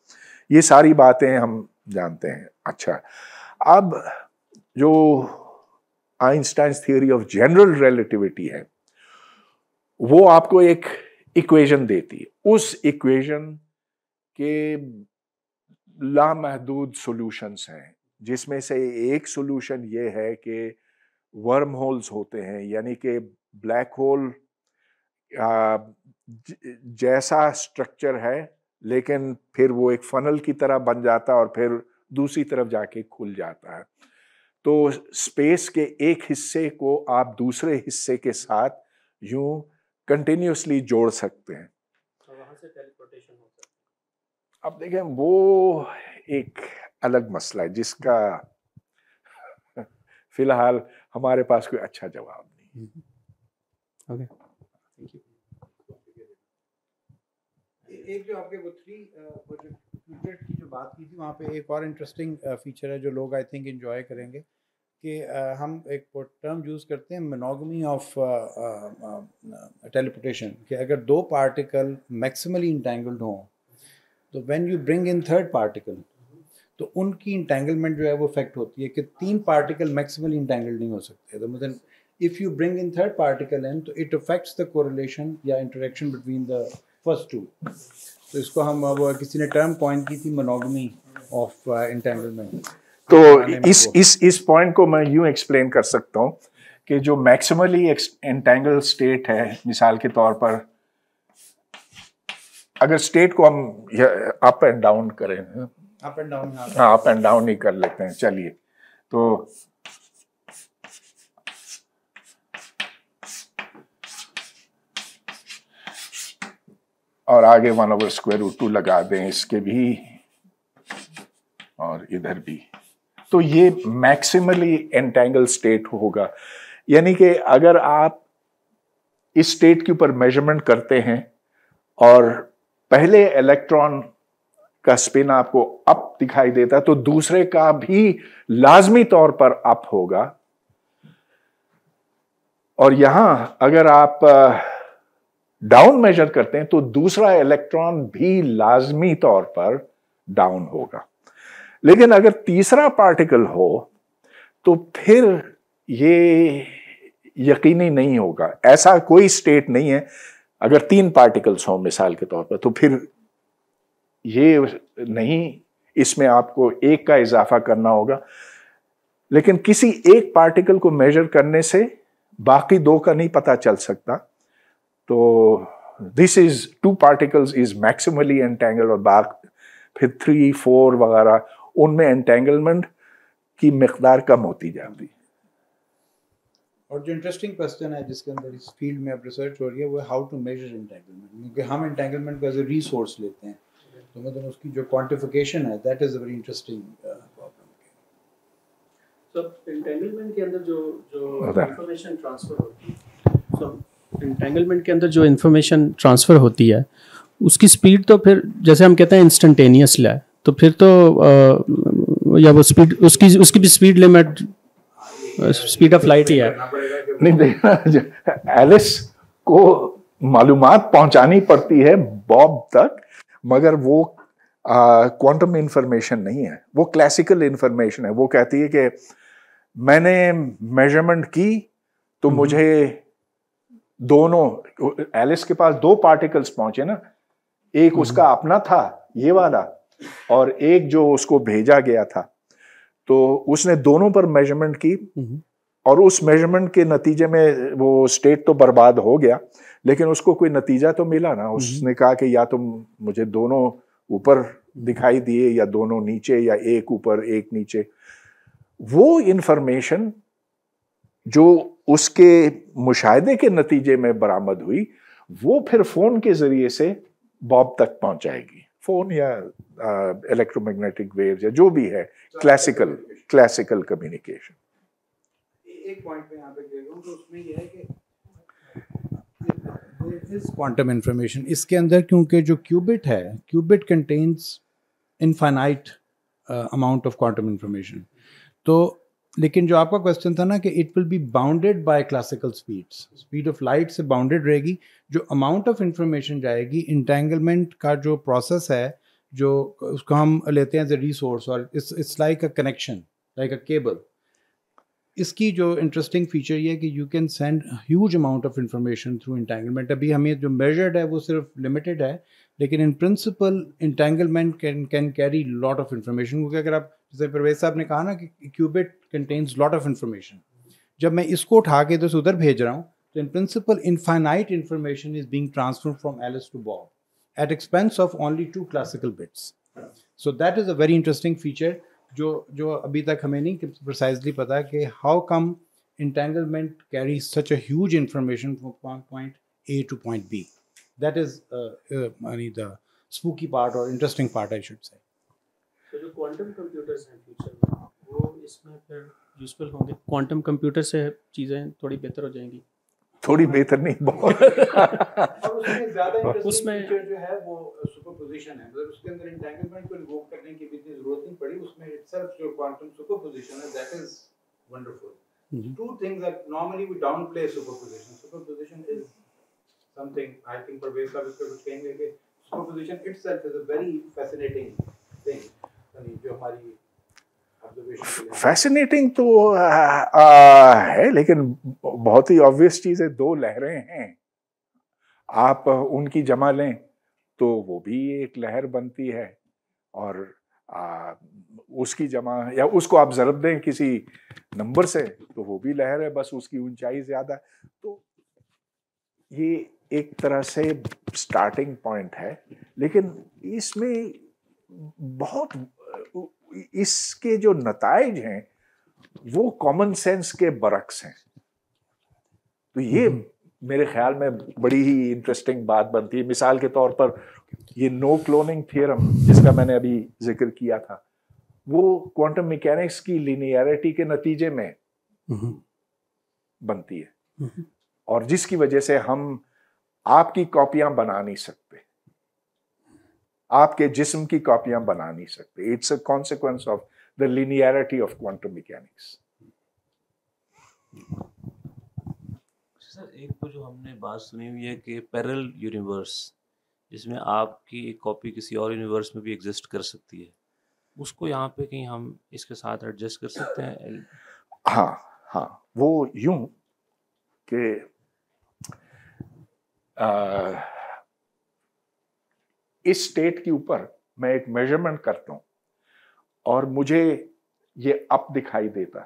Speaker 1: ये सारी बातें हम जानते हैं। अच्छा, अब जो Einstein's theory of general relativity है, वो आपको एक इक्वेशन देती है। उस इक्वेशन के लामहदूद सॉल्यूशंस हैं, जिसमें से एक सॉल्यूशन ये है कि वर्म होल्स होते हैं, यानी कि ब्लैक होल जैसा स्ट्रक्चर है, लेकिन फिर वो एक फनल की तरह बन जाता है और फिर दूसरी तरफ जाके खुल जाता है। तो स्पेस के एक हिस्से को आप दूसरे हिस्से के साथ यूं कंटिन्यूसली जोड़ सकते हैं।
Speaker 3: वहां से टेलीपोर्टेशन होता है।
Speaker 1: अब देखें, वो एक अलग मसला है जिसका फिलहाल हमारे पास कोई अच्छा जवाब नहीं।
Speaker 3: Okay, thank you.
Speaker 2: एक जो आपके वो जो क्यूबिट की जो बात की थी, वहाँ पे एक और इंटरेस्टिंग फीचर है जो लोग आई थिंक एंजॉय करेंगे कि हम एक टर्म यूज़ करते हैं मोनोगमी ऑफ टेलीपोर्टेशन, कि अगर दो पार्टिकल मैक्सिमली इंटेंगल्ड हों तो when you bring in third particle तो उनकी इंटेंगलमेंट जो है वो इफेक्ट होती है कि तीन पार्टिकल मैक्सिमली इंटेंगल्ड नहीं हो सकते। तो मतलब if you bring in third particle in तो इट अफेक्ट्स द कोरिलेशन या interaction between the first two. तो इसको हम अब किसी ने टर्म कॉइन की थी मोनोगमी ऑफ इंटेंगलमेंट।
Speaker 1: तो इस पॉइंट को मैं यूं एक्सप्लेन कर सकता हूं कि जो मैक्सिमली एंटेंगल स्टेट है, मिसाल के तौर पर अगर स्टेट को हम अप एंड डाउन करें,
Speaker 2: अप एंड डाउन,
Speaker 1: हाँ अप एंड डाउन ही कर लेते हैं, चलिए। तो और आगे 1/√2 लगा दें इसके भी और इधर भी, तो ये मैक्सिमली एंटेंगल स्टेट होगा। यानी कि अगर आप इस स्टेट के ऊपर मेजरमेंट करते हैं और पहले इलेक्ट्रॉन का स्पिन आपको अप दिखाई देता तो दूसरे का भी लाजमी तौर पर अप होगा, और यहां अगर आप डाउन मेजर करते हैं तो दूसरा इलेक्ट्रॉन भी लाजमी तौर पर डाउन होगा। लेकिन अगर तीसरा पार्टिकल हो तो फिर ये यकीनी नहीं होगा। ऐसा कोई स्टेट नहीं है, अगर 3 पार्टिकल्स हों मिसाल के तौर पर, तो फिर ये नहीं, इसमें आपको एक का इजाफा करना होगा। लेकिन किसी एक पार्टिकल को मेजर करने से बाकी 2 का नहीं पता चल सकता। तो this is 2 particles is maximally entangle, और बाकी फिर 3, 4 वगैरह उनमें एंटेंगलमेंट की मिकदार कम होती जाती है।
Speaker 2: और जो इंटरेस्टिंग क्वेश्चन है जिसके अंदर इस फील्ड में अब रिसर्च हो रही है वो है हाउ टू मेजर एंटेंगलमेंट, क्योंकि हम एंटेंगलमेंट को एज ए रिसोर्स लेते हैं, तो मतलब उसकी जो क्वांटिफिकेशन है that is a very interesting problem.
Speaker 3: So entanglement के अंदर जो इंफॉर्मेशन ट्रांसफर होती है, सो एंटेंगलमेंट के अंदर जो इंफॉर्मेशन ट्रांसफर होती है उसकी स्पीड तो फिर जैसे हम कहते हैं इंस्टेंटेनियस है, तो फिर तो या वो स्पीड उसकी भी speed limit speed of light ही है।
Speaker 1: नहीं, देखना एलिस को मालूमात पहुंचानी पड़ती है बॉब तक, मगर वो क्वांटम इंफॉर्मेशन नहीं है, वो क्लासिकल इंफॉर्मेशन है। वो कहती है कि मैंने मेजरमेंट की तो मुझे दोनों, एलिस के पास 2 पार्टिकल्स पहुंचे ना, एक उसका अपना था ये वाला, और एक जो उसको भेजा गया था, तो उसने दोनों पर मेजरमेंट की, और उस मेजरमेंट के नतीजे में वो स्टेट तो बर्बाद हो गया, लेकिन उसको कोई नतीजा तो मिला ना। उसने कहा कि या तो मुझे दोनों ऊपर दिखाई दिए, या दोनों नीचे, या एक ऊपर एक नीचे। वो इंफॉर्मेशन जो उसके मुशाहिदे के नतीजे में बरामद हुई, वो फिर फोन के जरिए से बॉब तक पहुंचाएगी। फोन या इलेक्ट्रोमैग्नेटिक वेव्स या जो भी है, क्लासिकल कम्युनिकेशन।
Speaker 2: एक पॉइंट पे यहाँ पे कह रहा हूँ, तो उसमें यह है कि क्वांटम इंफॉर्मेशन इसके अंदर, क्योंकि जो क्यूबिट है, qubit contains infinite amount of quantum information. तो लेकिन जो आपका क्वेश्चन था ना कि it will be bounded by classical speeds, speed of light से बाउंडेड रहेगी। जो अमाउंट ऑफ इंफॉर्मेशन जाएगी, इंटेंगलमेंट का जो प्रोसेस है, जो उसको हम लेते हैं एज ए रिसोर्स, और it's like a connection, like a cable. इसकी जो इंटरेस्टिंग फीचर ये है कि you can send huge amount of information through entanglement. अभी हमें जो मेजर्ड है वो सिर्फ लिमिटेड है, लेकिन in principle entanglement can carry lot of information. क्योंकि अगर आप, जैसे परवेज साहब ने कहा ना कि qubit contains lot of information, जब मैं इसको उठा के तो उधर भेज रहा हूँ, तो in principle infinite information is being transferred from Alice to Bob at expense of only 2 classical bits. So that is a very interesting feature. जो अभी तक हमें नहीं प्रिसाइजली पता कि how come entanglement carries such a huge information from point A to point B. That is the spooky part or interesting part, I should say.
Speaker 3: तो जो quantum computers हैं फ्यूचर में वो इसमें फिर यूजफुल होंगे, क्वांटम कंप्यूटर से चीज़ें थोड़ी बेहतर हो जाएंगी।
Speaker 1: थोड़ी बेहतर नहीं, बहुत।
Speaker 2: और उसमें ज़्यादा इंटरेस्टिंग
Speaker 3: उसमें
Speaker 2: फीचर जो है वो सुपरपोजिशन है, मतलब उसके अंदर एंटेंगलमेंट को इन्वोक करने की भी इतनी ज़रूरत नहीं पड़ी, उसमें इटसेल्फ जो क्वांटम सुपरपोजिशन है that is wonderful. Two things that normally we downplay superposition. Superposition is something I think Parvez साहब इस पे कुछ कहेंगे कि superposition itself is a very fascinating thing. जो हमारी observation के लिए
Speaker 1: फैसिनेटिंग तो है, लेकिन बहुत ही ऑब्वियस चीज है, दो लहरें हैं, आप उनकी जमा लें तो वो भी एक लहर बनती है, और उसकी जमा या उसको आप ज़रब दें किसी नंबर से तो वो भी लहर है, बस उसकी ऊंचाई ज्यादा है। तो ये एक तरह से स्टार्टिंग पॉइंट है, लेकिन इसमें बहुत इसके जो नताइज हैं वो कॉमन सेंस के बरक्स हैं। तो ये मेरे ख्याल में बड़ी ही इंटरेस्टिंग बात बनती है। मिसाल के तौर पर ये नो क्लोनिंग थियरम जिसका मैंने अभी जिक्र किया था, वो क्वांटम मैकेनिक्स की लिनियरिटी के नतीजे में बनती है, और जिसकी वजह से हम आपकी कॉपियां बना नहीं सकते, आपके जिस्म की कॉपियां बना नहीं सकते। It's a consequence of the linearity of quantum mechanics.
Speaker 4: Sir एक तो जो हमने बात सुनी हुई है कि पैरेलल यूनिवर्स, जिसमें आपकी एक कॉपी किसी और यूनिवर्स में भी एग्जिस्ट कर सकती है, उसको यहाँ पे कहीं हम इसके साथ एडजस्ट कर सकते हैं?
Speaker 1: हाँ, वो यूं कि इस स्टेट के ऊपर मैं एक मेजरमेंट करता हूं और मुझे ये अप दिखाई देता,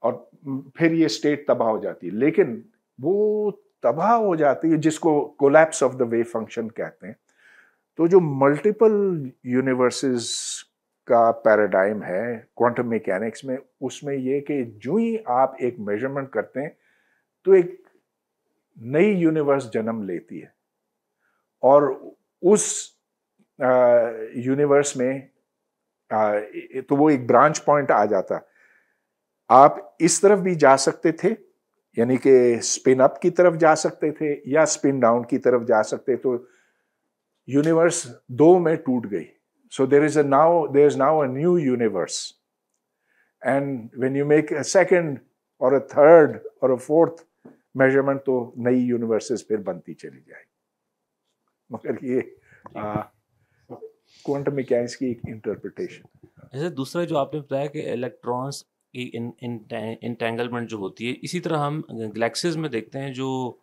Speaker 1: और फिर ये स्टेट तबाह हो जाती है, लेकिन वो तबाह हो जाती है जिसको collapse of the wave function कहते हैं। तो जो मल्टीपल यूनिवर्सेस का पैराडाइम है क्वांटम मैकेनिक्स में, उसमें ये कि जो ही आप एक मेजरमेंट करते हैं तो एक नई यूनिवर्स जन्म लेती है, और उस यूनिवर्स में तो वो एक ब्रांच पॉइंट आ जाता। आप इस तरफ भी जा सकते थे, यानी कि स्पिन अप की तरफ जा सकते थे, या स्पिन डाउन की तरफ जा सकते, तो यूनिवर्स दो में टूट गई। So there is now a new universe, and when you make a second और अ थर्ड और अ फोर्थ मेजरमेंट, तो नई यूनिवर्सेस फिर बनती चली जाएगी। मगर ये क्वांटम मैकेनिक्स की एक इंटरप्रिटेशन।
Speaker 4: जैसे दूसरा जो आपने बताया कि इलेक्ट्रॉन्स की इंटेंगलमेंट जो होती है, इसी तरह हम गैलेक्सीज में देखते हैं जो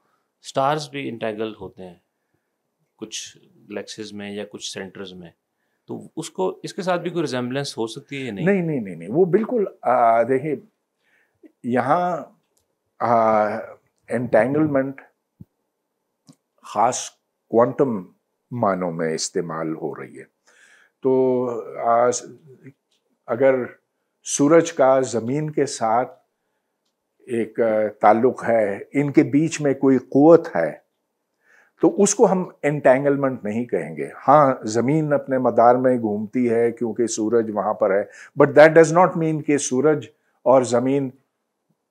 Speaker 4: स्टार्स भी इंटेंगल होते हैं कुछ गैलेक्सीज में या कुछ सेंटर्स में, तो उसको इसके साथ भी कोई रिजेम्बलेंस हो सकती है या नहीं?
Speaker 1: नहीं, वो बिल्कुल देखिए, यहाँ एंटेंगलमेंट खास क्वांटम मानों में इस्तेमाल हो रही है। तो अगर सूरज का ज़मीन के साथ एक ताल्लुक है, इनके बीच में कोई क़ुव्वत है, तो उसको हम एंटेंगलमेंट नहीं कहेंगे। हाँ, ज़मीन अपने मदार में घूमती है क्योंकि सूरज वहाँ पर है, but that does not mean कि सूरज और ज़मीन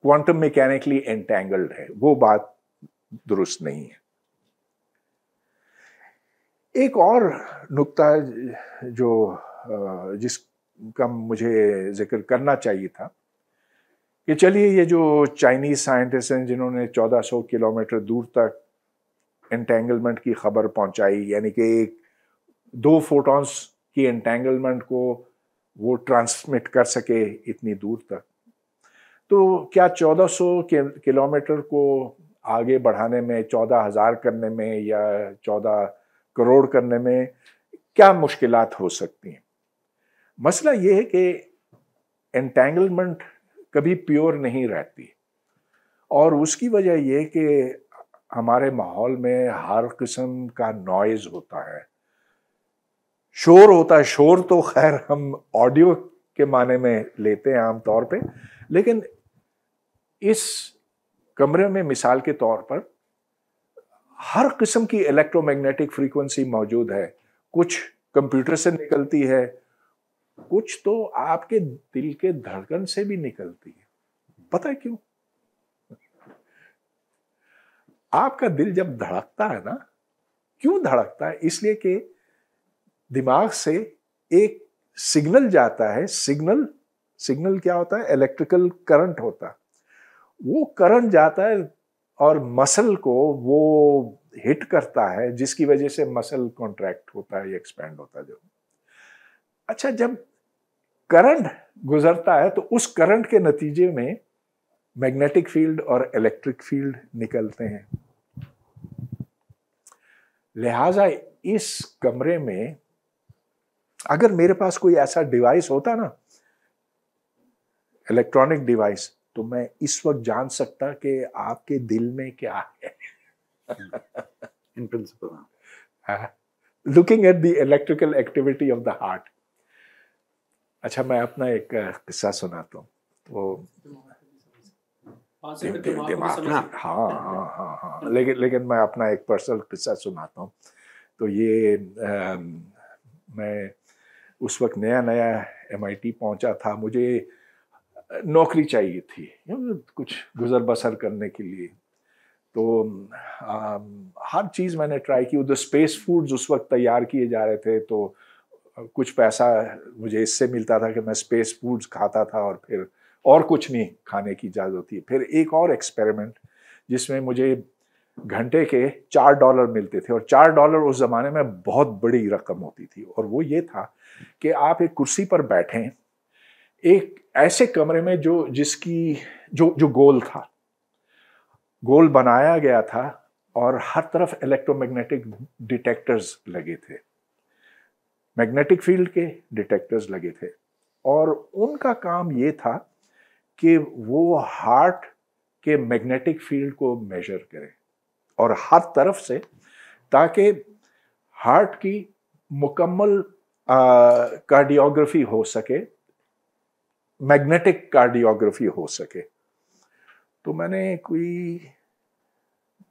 Speaker 1: क्वांटम मैकेनिकली एंटेंगल्ड है। वो बात दुरुस्त नहीं है। एक और नुक्ता जो जिसका मुझे जिक्र करना चाहिए था कि चलिए, ये जो चाइनीज साइंटिस्ट हैं जिन्होंने 1400 किलोमीटर दूर तक एंटेंगलमेंट की खबर पहुंचाई, यानी कि एक दो फोटॉन्स की एंटेंगलमेंट को वो ट्रांसमिट कर सके इतनी दूर तक, तो क्या 1400 किलोमीटर को आगे बढ़ाने में, 14,000 करने में या 14 करोड़ करने में क्या मुश्किलात हो सकती हैं? मसला ये है कि एंटेंगलमेंट कभी प्योर नहीं रहती, और उसकी वजह यह कि हमारे माहौल में हर किस्म का नॉइज होता है। शोर होता है, शोर तो खैर हम ऑडियो के माने में लेते हैं आमतौर पे, लेकिन इस कमरे में मिसाल के तौर पर हर किस्म की इलेक्ट्रोमैग्नेटिक फ्रीक्वेंसी मौजूद है। कुछ कंप्यूटर से निकलती है, कुछ तो आपके दिल के धड़कन से भी निकलती है। पता है क्यों? आपका दिल जब धड़कता है ना, क्यों धड़कता है? इसलिए कि दिमाग से एक सिग्नल जाता है। सिग्नल क्या होता है? इलेक्ट्रिकल करंट होता है। वो करंट जाता है और मसल को वो हिट करता है, जिसकी वजह से मसल कॉन्ट्रैक्ट होता है या एक्सपैंड होता है। जो अच्छा, जब करंट गुजरता है तो उस करंट के नतीजे में मैग्नेटिक फील्ड और इलेक्ट्रिक फील्ड निकलते हैं। लिहाजा इस कमरे में अगर मेरे पास कोई ऐसा डिवाइस होता ना, इलेक्ट्रॉनिक डिवाइस, तो मैं इस वक्त जान सकता कि आपके दिल में क्या है।
Speaker 2: In principle,
Speaker 1: looking at the electrical activity of the heart. अच्छा, मैं अपना एक किस्सा सुनाता हूँ। तो दिमाग, हाँ, लेकिन मैं अपना एक पर्सनल किस्सा सुनाता हूँ। तो ये मैं उस वक्त नया MIT पहुंचा था, मुझे नौकरी चाहिए थी कुछ गुजर बसर करने के लिए। तो हर चीज़ मैंने ट्राई की। उधर स्पेस फूड्स उस वक्त तैयार किए जा रहे थे, तो कुछ पैसा मुझे इससे मिलता था कि मैं स्पेस फूड्स खाता था और फिर और कुछ नहीं खाने की इजाज़त होती है। फिर एक और एक्सपेरिमेंट जिसमें मुझे घंटे के $4 मिलते थे, और $4 उस ज़माने में बहुत बड़ी रकम होती थी। और वो ये था कि आप एक कुर्सी पर बैठें एक ऐसे कमरे में जो गोल था, गोल बनाया गया था, और हर तरफ इलेक्ट्रोमैग्नेटिक डिटेक्टर्स लगे थे, मैग्नेटिक फील्ड के डिटेक्टर्स लगे थे। और उनका काम ये था कि वो हार्ट के मैग्नेटिक फील्ड को मेजर करें और हर तरफ से, ताकि हार्ट की मुकम्मल कार्डियोग्राफी हो सके, मैग्नेटिक कार्डियोग्राफी हो सके। तो मैंने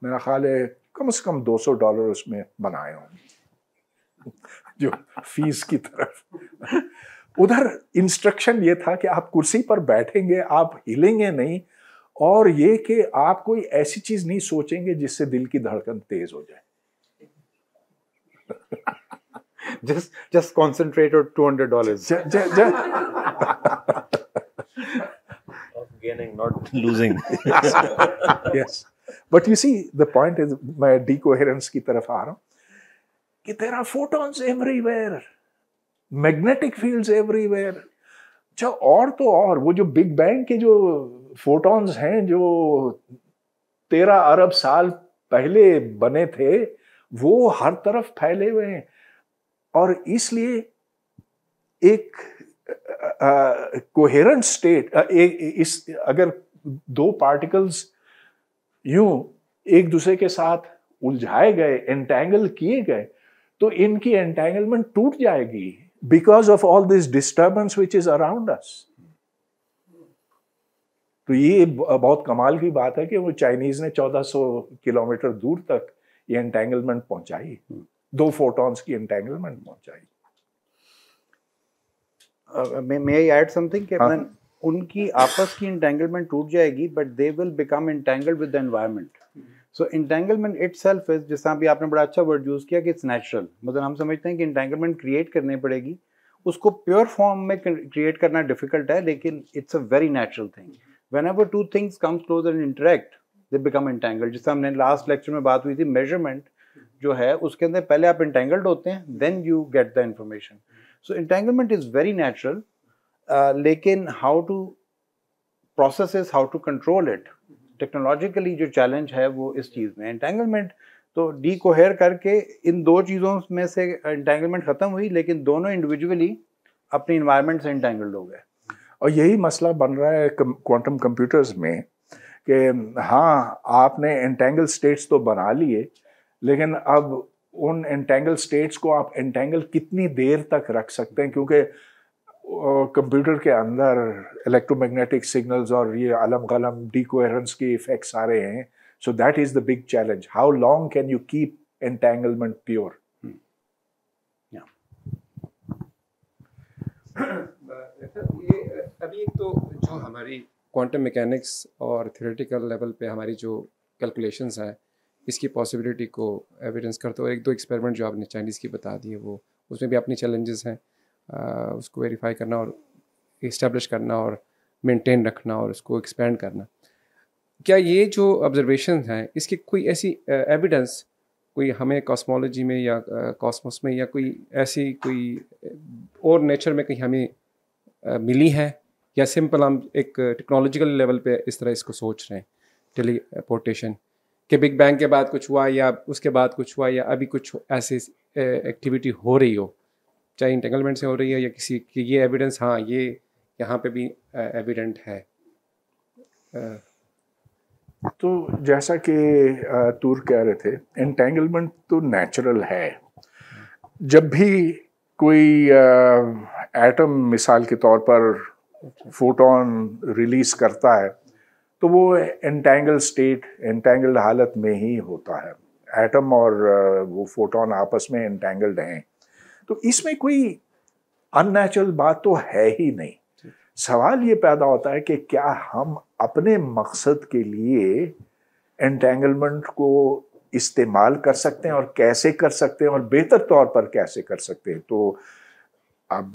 Speaker 1: मेरा ख्याल है कम से कम $200 उसमें बनाए हों जो फीस की तरफ। उधर इंस्ट्रक्शन ये था कि आप कुर्सी पर बैठेंगे, आप हिलेंगे नहीं, और ये कि आप कोई ऐसी चीज नहीं सोचेंगे जिससे दिल की धड़कन तेज हो जाए।
Speaker 2: just concentrate on $200.
Speaker 4: Of gaining, not losing.
Speaker 1: Yes, but you see the point is, मैं decoherence की तरफ आ रहा हूँ कि there are photons everywhere, magnetic fields everywhere। अच्छा, और तो और वो जो बिग बैंग के जो फोटॉन्स हैं जो 13 अरब साल पहले बने थे, वो हर तरफ फैले हुए हैं। और इसलिए एक कोहेरेंट स्टेट, अगर दो पार्टिकल्स यूं एक दूसरे के साथ उलझाए गए, एंटेंगल किए गए, तो इनकी एंटेंगलमेंट टूट जाएगी because of all this disturbance which is around us। तो ये बहुत कमाल की बात है कि वो चाइनीज ने 1400 किलोमीटर दूर तक ये एंटेंगलमेंट पहुंचाई, 2 फोटॉन्स की एंटेंगलमेंट पहुंचाई।
Speaker 2: May I add something? Captain? उनकी आपस की entanglement टूट जाएगी, but they will become entangled with the environment. So entanglement itself is, जैसा अभी आपने बड़ा अच्छा word use किया कि it's natural। मतलब हम समझते हैं कि entanglement create करनी पड़ेगी, उसको pure form में create करना difficult है, लेकिन it's a very natural thing। Whenever two things come closer and interact, they become entangled। जैसा हमने last lecture में बात हुई थी, measurement जो है उसके अंदर पहले आप entangled होते हैं, then you get the information। So entanglement is very natural, लेकिन how to process is how to control it। Technologically जो चैलेंज है वो इस चीज़ में एंटेंगलमेंट, तो डीकोहेर करके इन दो चीज़ों में से एंटेंगलमेंट ख़त्म हुई, लेकिन दोनों इंडिविजुअली अपनी इन्वायरमेंट से एंटेंगल्ड हो गए।
Speaker 1: और यही मसला बन रहा है क्वांटम कंप्यूटर्स में कि हाँ, आपने एंटेंगल स्टेट्स तो बना लिए, लेकिन अब उन एंटेंगल स्टेट्स को आप एंटेंगल कितनी देर तक रख सकते हैं, क्योंकि कंप्यूटर के अंदर इलेक्ट्रोमैग्नेटिक सिग्नल्स और ये अलम गलम डीकोहेरेंस के इफेक्ट्स आ रहे हैं. सो that is the big challenge. How long can you keep entanglement pure?
Speaker 5: ये अभी एक तो जो हमारी क्वांटम मैकेनिक्स और थ्योरेटिकल लेवल पे हमारी जो कैलकुलेशंस हैं इसकी पॉसिबिलिटी को एविडेंस करते हो. एक दो एक्सपेरिमेंट जो आपने चाइनीज़ की बता दी है वो उसमें भी अपनी चैलेंजेस हैं. उसको वेरीफाई करना और इस्टेब्लिश करना और मेंटेन रखना और उसको एक्सपेंड करना. क्या ये जो ऑब्जर्वेशन हैं इसकी कोई ऐसी एविडेंस कोई हमें कॉस्मोलॉजी में या कॉस्मोस में या कोई ऐसी कोई और नेचर में कहीं हमें मिली है, या सिंपल हम एक टेक्नोलॉजिकल लेवल पे इस तरह इसको सोच रहे हैं टेलीपोर्टेशन कि बिग बैंग के बाद कुछ हुआ या उसके बाद कुछ हुआ या अभी कुछ ऐसी एक्टिविटी हो रही हो, चाहे इंटेंगलमेंट से हो रही है या किसी की ये एविडेंस हाँ ये यहाँ पे भी एविडेंट है.
Speaker 1: तो जैसा कि तूर कह रहे थे, एंटेंगलमेंट तो नेचुरल है. जब भी कोई एटम मिसाल के तौर पर फोटोन रिलीज करता है तो वो एंटेंगल्ड हालत में ही होता है. एटम और वो फोटोन आपस में एंटेंगल्ड हैं, तो इसमें कोई अननेचुरल बात तो है ही नहीं. सवाल ये पैदा होता है कि क्या हम अपने मकसद के लिए एंटेंगलमेंट को इस्तेमाल कर सकते हैं और कैसे कर सकते हैं और बेहतर तौर पर कैसे कर सकते हैं. तो अब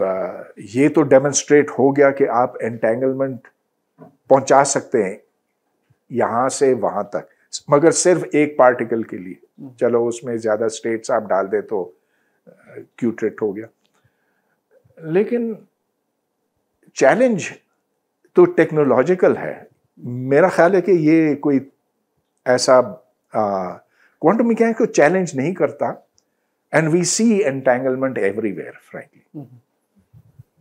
Speaker 1: ये तो डेमोन्स्ट्रेट हो गया कि आप एंटेंगलमेंट पहुंचा सकते हैं यहाँ से वहाँ तक, मगर सिर्फ एक पार्टिकल के लिए. चलो उसमें ज़्यादा स्टेट्स आप डाल दे तो क्यूट्रेट हो गया. लेकिन चैलेंज तो टेक्नोलॉजिकल है. मेरा ख्याल है कि ये कोई ऐसा क्वांटम मैकेनिक्स को चैलेंज नहीं करता. And we see entanglement everywhere frankly.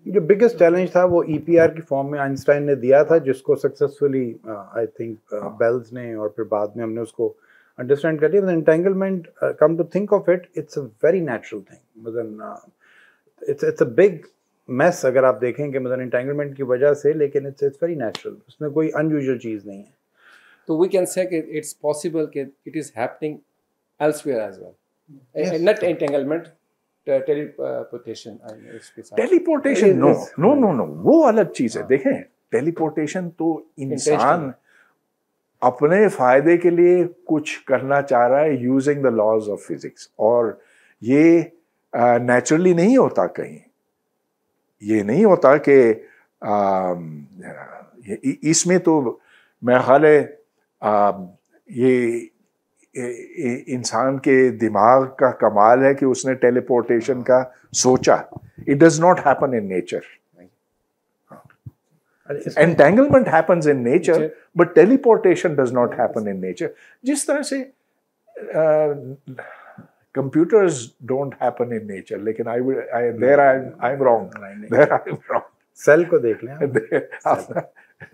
Speaker 2: जो बिगेस्ट चैलेंज था वो ईपीआर की फॉर्म में आइंस्टाइन ने दिया था, जिसको सक्सेसफुली आई थिंक बेल्स ने और फिर बाद में हमने उसको अंडरस्टैंड कर लिया. Entanglement come to think of it, it's a very natural thing. मतलब इट्स अ बिग मेस अगर आप देखेंगे मतलब एंटेंगलमेंट की वजह से, लेकिन इट्स वेरी नेचुरल. उसमें कोई अनयूजुअल चीज़ नहीं है.
Speaker 5: तो वी कैन से कि इट्स पॉसिबल कि it is happening elsewhere as well, not entanglement, teleportation.
Speaker 1: Teleportation no वो अलग चीज है. देखें, टेलीपोर्टेशन तो इंसान अपने फायदे के लिए कुछ करना चाह रहा है using the laws of physics, और ये नेचुरली नहीं होता. कहीं ये नहीं होता कि इसमें तो मेरा ख्याल है ये इंसान के दिमाग का कमाल है कि उसने टेलीपोर्टेशन का सोचा. It does not happen in nature. Entanglement happens in nature but teleportation does not happen in nature. जिस तरह से computers don't happen in nature, लेकिन I am wrong.
Speaker 2: सेल को देख लें.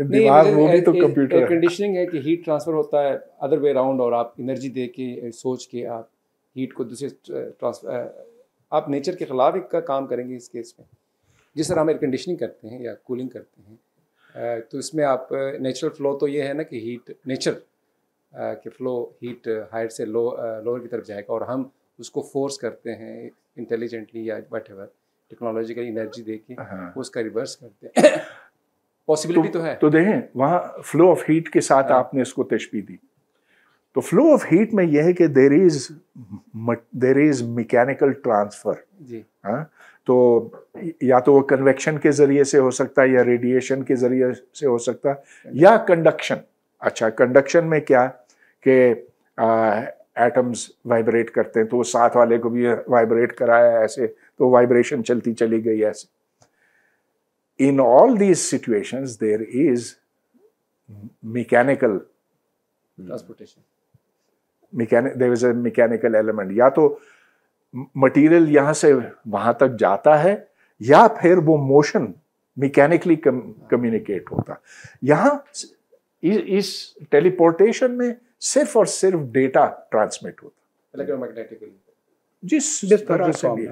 Speaker 1: दिमाग वो भी तो कंप्यूटर है.
Speaker 5: कंडीशनिंग है कि हीट ट्रांसफर होता है अदर वे अराउंड, और आप एनर्जी दे के सोच के आप हीट को दूसरे ट्रांसफर, आप नेचर के खिलाफ एक का काम करेंगे इस केस में. जिस तरह हम एयर कंडीशनिंग करते हैं या कूलिंग करते हैं, तो इसमें आप नेचुरल फ्लो तो ये है ना कि हीट नेचर के फ्लो हीट हाइट से लोअर की तरफ जाएगा, और हम उसको फोर्स करते हैं इंटेलिजेंटली या व्हाटएवर टेक्नोलॉजिकल एनर्जी देके उसका रिवर्स करते हैं. पॉसिबिलिटी तो है.
Speaker 1: तो देखें वहाँ फ्लो ऑफ हीट के साथ आपने इसको तशबीह दी. तो फ्लो ऑफ हीट में यह है कि देयर इज मैकेनिकल ट्रांसफर.
Speaker 5: जी
Speaker 1: हाँ, तो या तो वो कन्वेक्शन के जरिए से हो सकता है या रेडिएशन के जरिए से हो सकता है या कंडक्शन. अच्छा, कंडक्शन में क्या कि एटम्स वाइब्रेट करते हैं, तो वो साथ वाले को भी वाइब्रेट कराया ऐसे, तो वाइब्रेशन चलती चली गई ऐसे. In all these situations there is mechanical
Speaker 5: transportation,
Speaker 1: there is a mechanical element. या तो मटेरियल यहाँ से वहां तक जाता है या फिर वो मोशन मैकेनिकली कम्युनिकेट होता. यहाँ इस टेलीपोर्टेशन में सिर्फ और सिर्फ डेटा ट्रांसमिट होता.
Speaker 5: इलेक्ट्रोमैग्नेटिकली
Speaker 1: जिस तरह से भी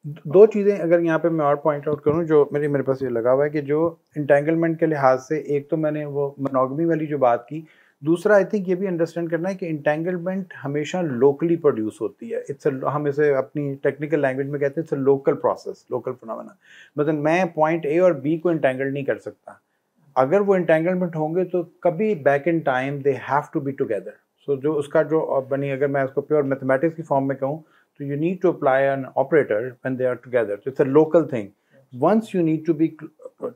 Speaker 2: दो चीज़ें अगर यहाँ पे मैं और पॉइंट आउट करूँ जो मेरे पास ये लगा हुआ है कि जो इंटेंगलमेंट के लिहाज से, एक तो मैंने वो मोनोगमी वाली जो बात की, दूसरा आई थिंक ये भी अंडरस्टैंड करना है कि इंटेंगलमेंट हमेशा लोकली प्रोड्यूस होती है। हम इसे अपनी टेक्निकल लैंग्वेज में कहते हैं it's a local process, local phenomena. मतलब मैं पॉइंट ए और बी को इंटेंगल नहीं कर सकता, अगर वो इंटेंगलमेंट होंगे तो कभी back in time they have to be together. So जो उसका जो बनी, अगर मैं उसको प्योर मैथमेटिक्स की फॉर्म में कहूँ तो you need to apply an operator when they are together. So it's a local thing. Once you need to be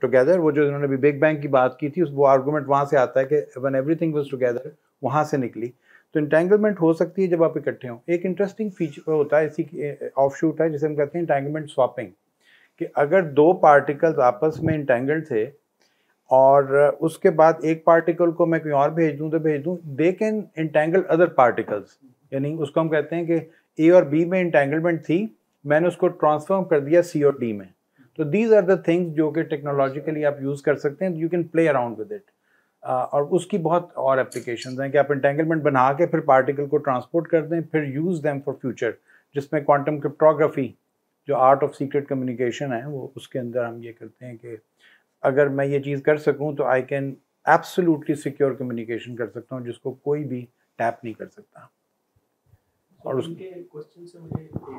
Speaker 2: together, वो जो इन्होंने भी बिग बैंग की बात की थी, वो आर्गूमेंट वहाँ से आता है कि when everything was together, वहाँ से निकली। तो इंटेंगलमेंट हो सकती है जब आप इकट्ठे हों। एक इंटरेस्टिंग फीचर होता है, इसी ऑफशूट है जिसे हम कहते हैं इंटेंगलमेंट स्वैपिंग, कि अगर दो पार्टिकल्स आपस में इंटेंगल्ड थे और उसके बाद एक पार्टिकल को मैं कहीं और भेज दूँ, they can entangle other particles. यानी उसको हम कहते हैं कि ए और बी में इंटेंगलमेंट थी, मैंने उसको ट्रांसफॉर्म कर दिया सी और डी में। तो दीज आर द थिंग्स जो कि टेक्नोलॉजिकली आप यूज़ कर सकते हैं, you can play around with it. और उसकी बहुत और एप्लीकेशंस हैं कि आप इंटेंगलमेंट बना के फिर पार्टिकल को ट्रांसपोर्ट कर दें, फिर यूज़ देम फॉर फ्यूचर, जिसमें क्वांटम क्रिप्टोग्राफी जो आर्ट ऑफ सीक्रेट कम्युनिकेशन है, वो उसके अंदर हम ये करते हैं कि अगर मैं ये चीज़ कर सकूँ तो I can absolutely secure communication कर सकता हूँ जिसको कोई भी टैप नहीं कर सकता।
Speaker 3: और उसके क्वेश्चन से मुझे एक चीज़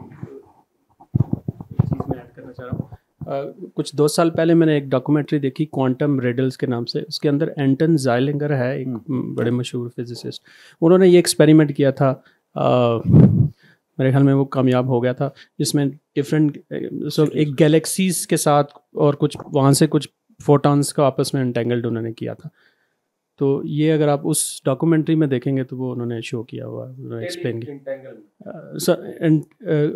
Speaker 3: मैं ऐड करना चाह रहा हूँ। कुछ 2 साल पहले मैंने एक डॉक्यूमेंट्री देखी क्वांटम रिडल्स के नाम से। उसके अंदर एंटन ज़ाइलिंगर है, एक बड़े मशहूर फिजिसिस्ट। उन्होंने ये एक्सपेरिमेंट किया था, मेरे ख्याल में वो कामयाब हो गया था, जिसमें डिफरेंट एक गैलेक्सीज के साथ और कुछ वहाँ से कुछ फोटॉन्स का आपस में एंटेंगल्ड उन्होंने किया था। तो ये अगर आप उस डॉक्यूमेंट्री में देखेंगे तो वो उन्होंने शो किया हुआ, उन्होंने एक्सप्लेन किया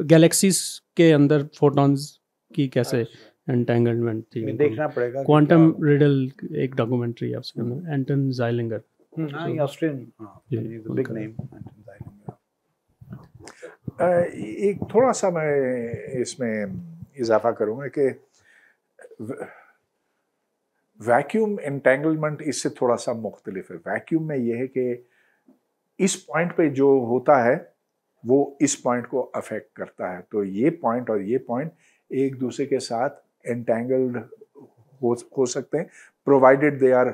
Speaker 3: गैलेक्सीज के अंदर फोटॉन्स की कैसे एंटेंगलमेंट थी।
Speaker 2: देखना पड़ेगा।
Speaker 3: क्वांटम रिडल एक डॉक्यूमेंट्री है, उसके अंदर एंटन ज़ाइलिंगर,
Speaker 2: ऑस्ट्रियन बिग नेम।
Speaker 1: एक थोड़ा सा मैं इसमें इजाफा करूँगा कि वैक्यूम एंटेंगलमेंट इससे थोड़ा सा मुख्तलिफ है। वैक्यूम में यह है कि इस पॉइंट पे जो होता है वो इस पॉइंट को अफेक्ट करता है, तो ये पॉइंट और ये पॉइंट एक दूसरे के साथ एंटेंगल्ड हो सकते हैं, provided they are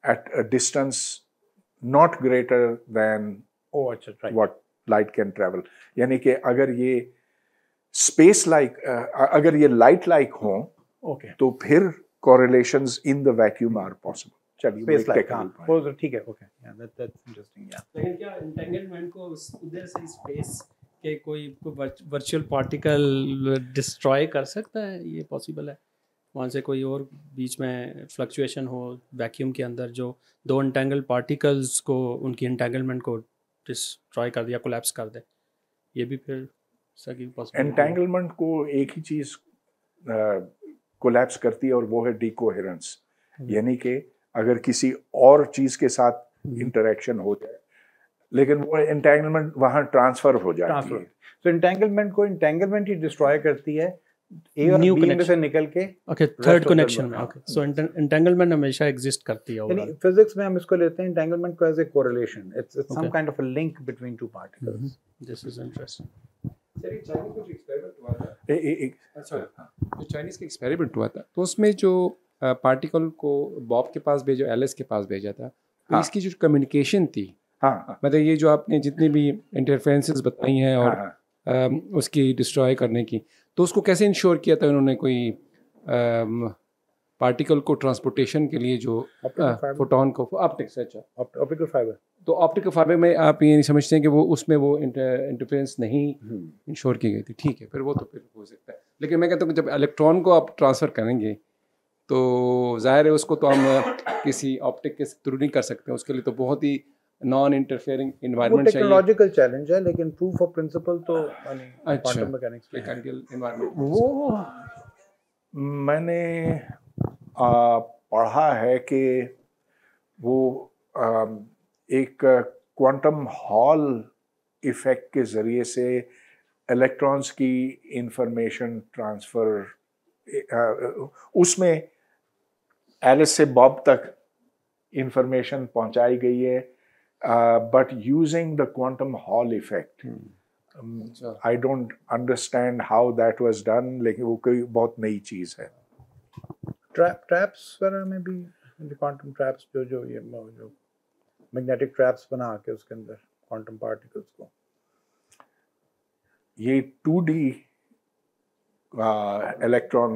Speaker 1: at a distance not greater than what light can travel. यानी कि अगर ये स्पेस लाइक अगर ये लाइट लाइक हो तो फिर correlations in the vacuum are possible. चलिए
Speaker 2: space like वो ठीक है, ओके, या that's interesting, या
Speaker 3: लेकिन क्या entanglement को उधर से स्पेस के कोई वर्चुअल पार्टिकल डिस्ट्रॉय कर सकता है? ये पॉसिबल है वहाँ से कोई और बीच में फ्लक्चुएशन हो वैक्यूम के अंदर जो दो एंटेंगल पार्टिकल्स को उनकी एंटेंगलमेंट को डिस्ट्रॉय कर दिया, कोलैप्स कर दे, ये भी फिर सही पॉसिबल?
Speaker 1: एंटेंगलमेंट को एक ही चीज़ कोलैप्स करती है और वो है डीकोहेरेंस। यानी कि अगर किसी और चीज़ के साथ इंटरेक्शन हो जाए लेकिन वो एंटेंगलमेंट वहाँ ट्रांसफर हो जाती है।
Speaker 2: तो एंटेंगलमेंट ही डिस्ट्रॉय करती है ए और बी में से निकल के।
Speaker 3: ओके, थर्ड कनेक्शन में। ओके, सो एंटेंगलमेंट हमेशा एग्जिस्ट करती है।
Speaker 2: यानी फिजिक्स में हम इसको लेते हैं एंटेंगलमेंट को as a correlation, it's some kind of a link between two particles.
Speaker 3: This is interesting.
Speaker 5: Sir Chinese का जो एक्सपेरिमेंट हुआ था, जो चाइनीज का एक्सपेरिमेंट हुआ था तो उसमें जो पार्टिकल को बॉब के पास भेजा, एलिस के पास भेजा था, तो इसकी जो कम्युनिकेशन थी, मतलब ये जो आपने जितनी भी इंटरफेरेंसेस बताई हैं और उसकी डिस्ट्रॉय करने की, तो उसको कैसे इंश्योर किया था उन्होंने? कोई पार्टिकल को ट्रांसपोर्टेशन के लिए जो फोटोन को ऑप्टिकल फाइबर, तो ऑप्टिकल फाइबर में आप ये नहीं समझते हैं कि वो उसमें वो इंटरफेरेंस नहीं इंश्योर की गई थी? ठीक है, फिर वो तो फिर हो सकता है, लेकिन मैं कहता हूँ कि जब इलेक्ट्रॉन को आप ट्रांसफ़र करेंगे तो जाहिर है उसको तो हम किसी ऑप्टिक के थ्रू नहीं कर सकते, उसके लिए तो बहुत ही नॉन इंटरफेयरिंग एनवायरनमेंट चाहिए।
Speaker 2: टेक्नोलॉजिकल चैलेंज है, लेकिन प्रूफ ऑफ प्रिंसिपल तो क्वांटम मैकेनिक्स
Speaker 5: के आइडियल एनवायरनमेंट।
Speaker 1: वो मैंने पढ़ा है कि वो एक क्वांटम हॉल इफेक्ट के ज़रिए से इलेक्ट्रॉन्स की इंफॉर्मेशन ट्रांसफ़र, उसमें एलिस से बॉब तक इंफॉर्मेशन पहुंचाई गई है, but using the quantum hall effect. I don't understand how that was done, लेकिन वो कोई बहुत नई चीज़ है.
Speaker 2: ट्रैप्स वगैरह में भी क्वांटम ट्रैप्स जो मैग्नेटिक ट्रैप्स बना के उसके अंदर क्वांटम पार्टिकल्स को,
Speaker 1: ये 2D इलेक्ट्रॉन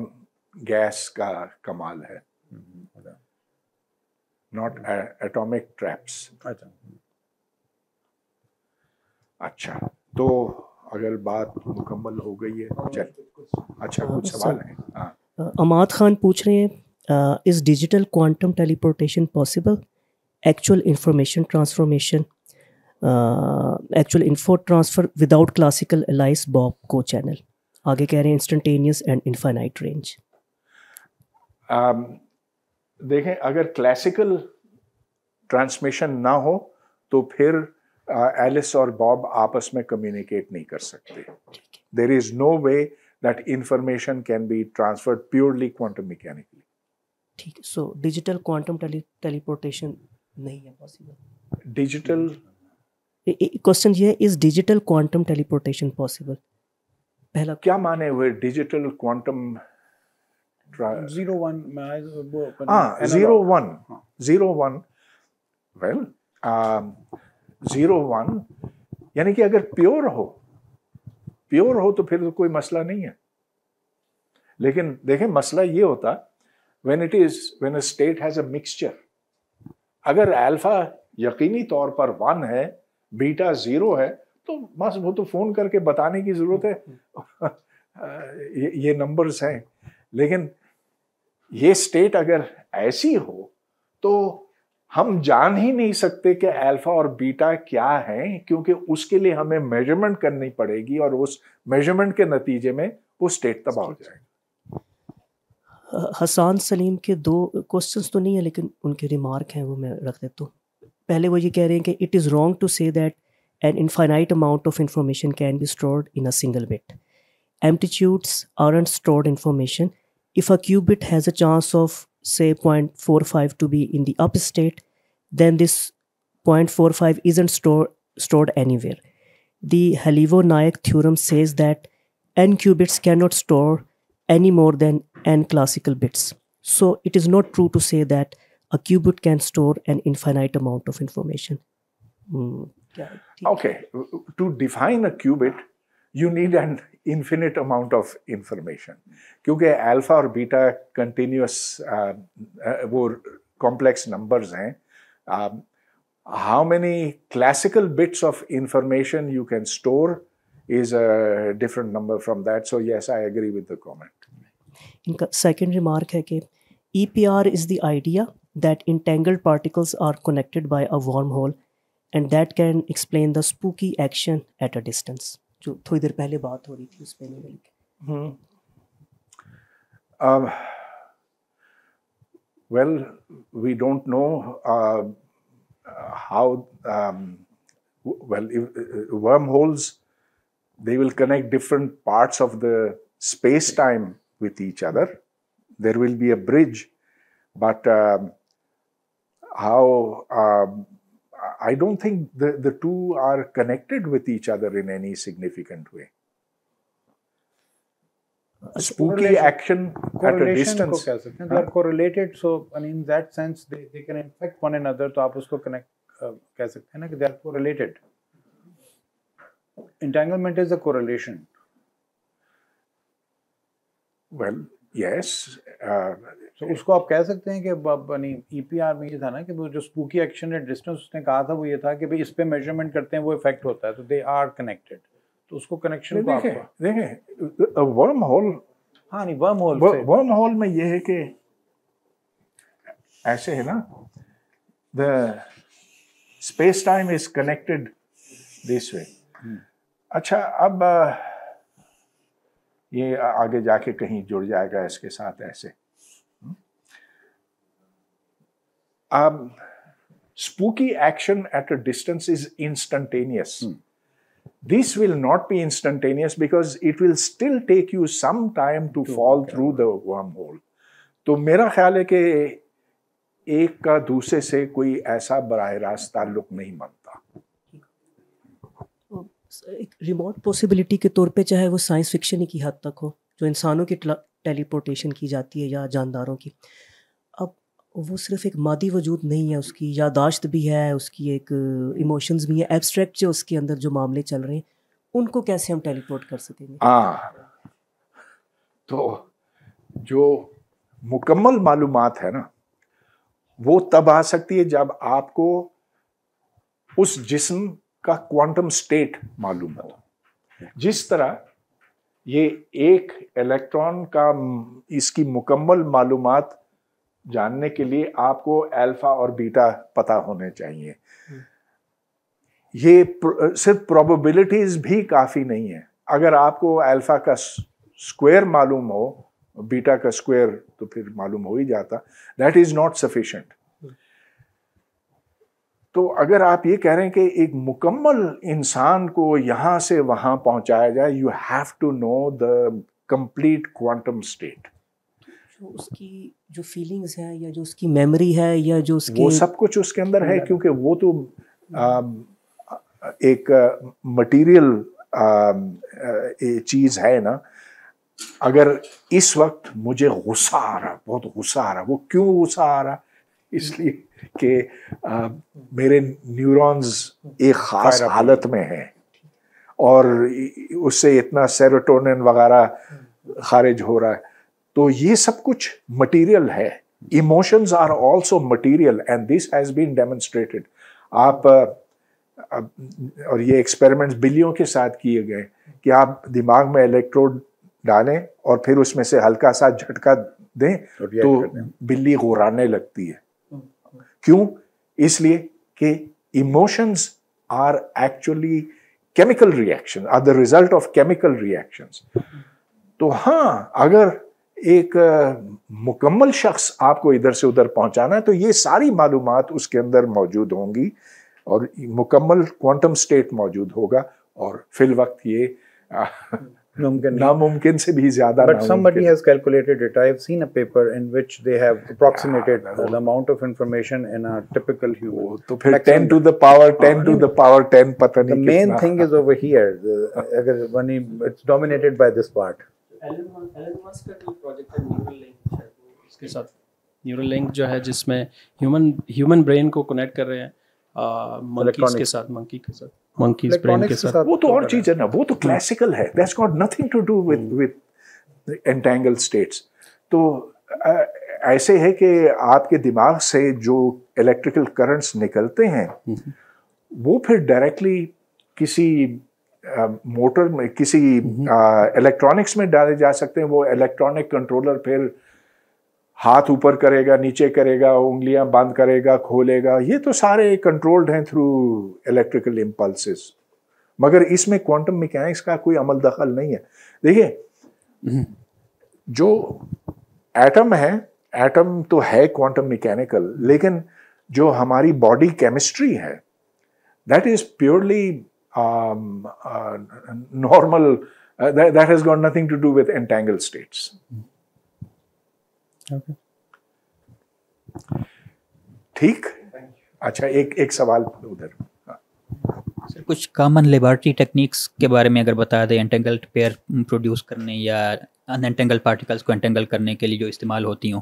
Speaker 1: गैस का कमाल है, नॉट एटॉमिक ट्रैप्स. अच्छा, तो अगर बात मुकम्मल हो गई है, चल. अच्छा, कुछ सवाल है? हाँ.
Speaker 6: अमाद खान पूछ रहे हैं, is digital quantum teleportation possible? Actual information transformation, actual info transfer without classical alias Bob को चैनल. आगे कह रहे हैं इंस्टेंटेनियस एंड इनफाइनाइट रेंज.
Speaker 1: देखें, अगर क्लासिकल ट्रांसमिशन ना हो तो फिर एलिस और बॉब आपस में कम्युनिकेट नहीं कर सकते. There is no way that information can be transferred purely quantum mechanically.
Speaker 6: ठीक है, सो डिजिटल क्वांटम टेलीपोर्टेशन नहीं है पॉसिबल.
Speaker 1: डिजिटल
Speaker 6: क्वेश्चन ये है, is digital quantum teleportation possible? पहला
Speaker 1: क्या माने हुए डिजिटल क्वांटम
Speaker 2: 0-1
Speaker 1: 0-1 वेल 0-1 यानी कि अगर प्योर हो तो फिर तो कोई मसला नहीं है. लेकिन देखें, मसला ये होता when a state has a mixture. अगर अल्फा यकीनी तौर पर 1 है, बीटा 0 है, तो बस वो तो फोन करके बताने की जरूरत है. ये नंबर्स हैं. लेकिन ये स्टेट अगर ऐसी हो तो हम जान ही नहीं सकते कि अल्फा और बीटा क्या है, क्योंकि उसके लिए हमें मेजरमेंट करनी पड़ेगी और उस मेजरमेंट के नतीजे में वो स्टेट तबाह हो जाएगा.
Speaker 6: हसान सलीम के 2 क्वेश्चंस तो नहीं है, लेकिन उनके रिमार्क हैं, वो मैं रख देता हूँ. पहले वो ये कह रहे हैं कि it is wrong to say that an infinite amount of information can be stored in a single bit. Amplitudes aren't stored information. If a qubit has a chance of, say, 0.45 to be in the up state, then this 0.45 isn't stored anywhere. The Halivo-Nayak theorem says that n qubits cannot store any more than n classical bits. So it is not true to say that a qubit can store an infinite amount of information.
Speaker 1: Okay, to define a qubit, you need an infinite amount of information. क्योंकि alpha और beta continuous वो complex numbers हैं. How many classical bits of information you can store is a different number from that. So yes, I agree with the comment.
Speaker 6: इनका second remark है कि EPR is the idea that entangled particles are connected by a wormhole and that can explain the spooky action at a distance. जो थोड़ी देर पहले बात हो रही थी उस पे नहीं मिलके.
Speaker 1: Well, we don't know how wormholes, they will connect different parts of the space-time with each other. There will be a bridge, but how I don't think the two are connected with each other in any significant way. Spooky action at a distance.
Speaker 2: They are correlated, so in that sense they can infect one another. तो आप उसको connect कह सकते हैं ना कि they are correlated. Entanglement is a correlation.
Speaker 1: Well, yes.
Speaker 2: तो उसको आप कह सकते हैं कि EPR में ये था ना कि वो जो स्पूकी एक्शन एट डिस्टेंस उसने कहा था वो ये था कि भाई इस पे मेजरमेंट करते हैं वो इफेक्ट होता है, तो दे आर कनेक्टेड. तो उसको कनेक्शन को
Speaker 1: देखें वर्म होल.
Speaker 2: हाँ नहीं, वर्म होल
Speaker 1: में ये है कि ऐसे है ना, the space time is connected this way. अच्छा, अब ये आगे जाके कहीं जुड़ जाएगा इसके साथ ऐसे. Spooky action at a distance is instantaneous. This will not be instantaneous because it will still take you some time to fall through the wormhole. तो मेरा ख्याल है कि एक का दूसरे से कोई ऐसा बराह रास्त ताल्लुक नहीं बनता.
Speaker 6: एक रिमोट पॉसिबिलिटी के तौर पे, चाहे वो साइंस फिक्शन ही की हद तक हो, जो इंसानों की टेलीपोर्टेशन की जाती है या जानदारों की, अब वो सिर्फ एक मादी वजूद नहीं है, उसकी यादाश्त भी है, उसकी एक इमोशंस भी है, एब्स्ट्रैक्ट जो उसके अंदर जो मामले चल रहे हैं, उनको कैसे हम टेलीपोर्ट कर सकेंगे?
Speaker 1: तो जो मुकम्मल मालूमात है ना, वो तब आ सकती है जब आपको उस जिस्म का क्वांटम स्टेट मालूम हो। जिस तरह ये एक इलेक्ट्रॉन का, इसकी मुकम्मल मालूमात जानने के लिए आपको अल्फा और बीटा पता होने चाहिए। ये सिर्फ प्रोबेबिलिटीज भी काफी नहीं है। अगर आपको अल्फा का स्क्वायर मालूम हो, बीटा का स्क्वायर तो फिर मालूम हो ही जाता, दैट इज नॉट सफिशिएंट। तो अगर आप ये कह रहे हैं कि एक मुकम्मल इंसान को यहां से वहां पहुंचाया जाए, you have to know the complete quantum state.
Speaker 6: जो उसकी जो फीलिंग्स है, या जो उसकी मेमोरी है, या जो उसकी,
Speaker 1: वो सब कुछ उसके अंदर है, क्योंकि वो तो एक मटेरियल चीज है ना। अगर इस वक्त मुझे गुस्सा आ रहा, बहुत गुस्सा आ रहा, वो क्यों गुस्सा आ रहा? इसलिए कि मेरे न्यूरॉन्स एक खास हालत में हैं और उससे इतना सेरोटोनिन वगैरह खारिज हो रहा है। तो ये सब कुछ मटेरियल है। Emotions are also material and this has been demonstrated. आप और ये एक्सपेरिमेंट्स बिल्लियों के साथ किए गए कि आप दिमाग में इलेक्ट्रोड डालें और फिर उसमें से हल्का सा झटका दें तो बिल्ली गुर्राने लगती है। क्यों? इसलिए कि emotions are actually chemical reaction, are the result of chemical reactions. तो हाँ, अगर एक मुकम्मल शख्स आपको इधर से उधर पहुंचाना है तो ये सारी मालूमात उसके अंदर मौजूद होंगी और मुकम्मल क्वांटम स्टेट मौजूद होगा और फिल वक्त ये नामुमकिन से भी ज्यादा।
Speaker 2: But somebody has calculated it. I have seen a paper in which they have approximated the amount of information in a typical human.
Speaker 1: तो फिर 10 to the power 10 to the power 10 पता नहीं
Speaker 2: कितना। The main thing is over here. अगर when it's dominated by this part.
Speaker 3: Elon Musk का जो project है neural link, इसके साथ न्यूरल लिंक जो है जिसमें ह्यूमन ब्रेन को कनेक्ट कर रहे हैं मंकीज के साथ, मंकीज ब्रेन के साथ।
Speaker 1: वो तो और चीज है ना, वो तो क्लासिकल है, that's got nothing to do with entangled states. तो ऐसे है कि आपके दिमाग से जो इलेक्ट्रिकल करंट्स निकलते हैं वो फिर डायरेक्टली किसी मोटर में, किसी इलेक्ट्रॉनिक्स में डाले जा सकते हैं। वो इलेक्ट्रॉनिक कंट्रोलर फिर हाथ ऊपर करेगा, नीचे करेगा, उंगलियां बंद करेगा, खोलेगा, ये तो सारे कंट्रोल्ड हैं थ्रू इलेक्ट्रिकल इम्पल्सेस। मगर इसमें क्वांटम मैकेनिक्स का कोई अमल दखल नहीं है। देखिए, जो एटम है, एटम तो है क्वांटम मैकेनिकल, लेकिन जो हमारी बॉडी केमिस्ट्री है that is purely normal, that has got nothing to do with entangled states. ठीक, अच्छा, एक सवाल उधर।
Speaker 7: सर, कुछ कॉमन लेबोरेटरी टेक्निक्स के बारे में अगर बता दें, एंटेंगल्ड पेयर प्रोड्यूस करने या अनएंटेंगल्ड पार्टिकल्स को एंटेंगल करने के लिए जो इस्तेमाल होती हों।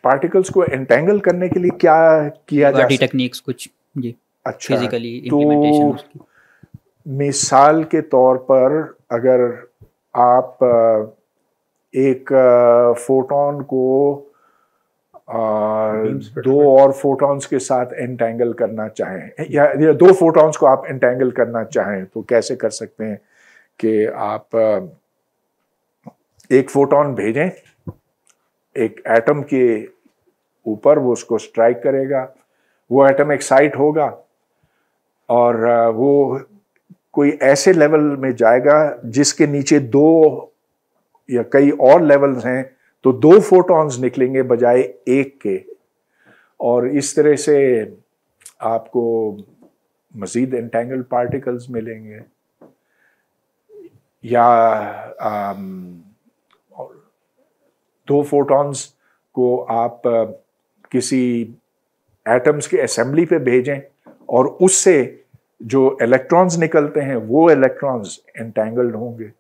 Speaker 1: पार्टिकल्स को एंटेंगल करने के लिए क्या किया जाए?
Speaker 7: टेक्निक्स कुछ जी,
Speaker 1: अच्छा,
Speaker 7: फिजिकली इम्प्लीमेंटेशन उसकी।
Speaker 1: मिसाल के तौर पर अगर आप एक फोटोन को दो और फोटॉन्स के साथ एंटेंगल करना चाहें, या दो फोटॉन्स को आप एंटेंगल करना चाहें, तो कैसे कर सकते हैं कि आप एक फोटॉन भेजें एक एटम के ऊपर, वो उसको स्ट्राइक करेगा, वो एटम एक्साइट होगा और वो कोई ऐसे लेवल में जाएगा जिसके नीचे दो या कई और लेवल्स हैं, तो दो फोटॉन्स निकलेंगे बजाय एक के, और इस तरह से आपको मजीद एंटेंगल्ड पार्टिकल्स मिलेंगे। या दो फोटॉन्स को आप किसी एटम्स के असेंबली पे भेजें और उससे जो इलेक्ट्रॉन्स निकलते हैं वो इलेक्ट्रॉन्स एंटेंगल्ड होंगे।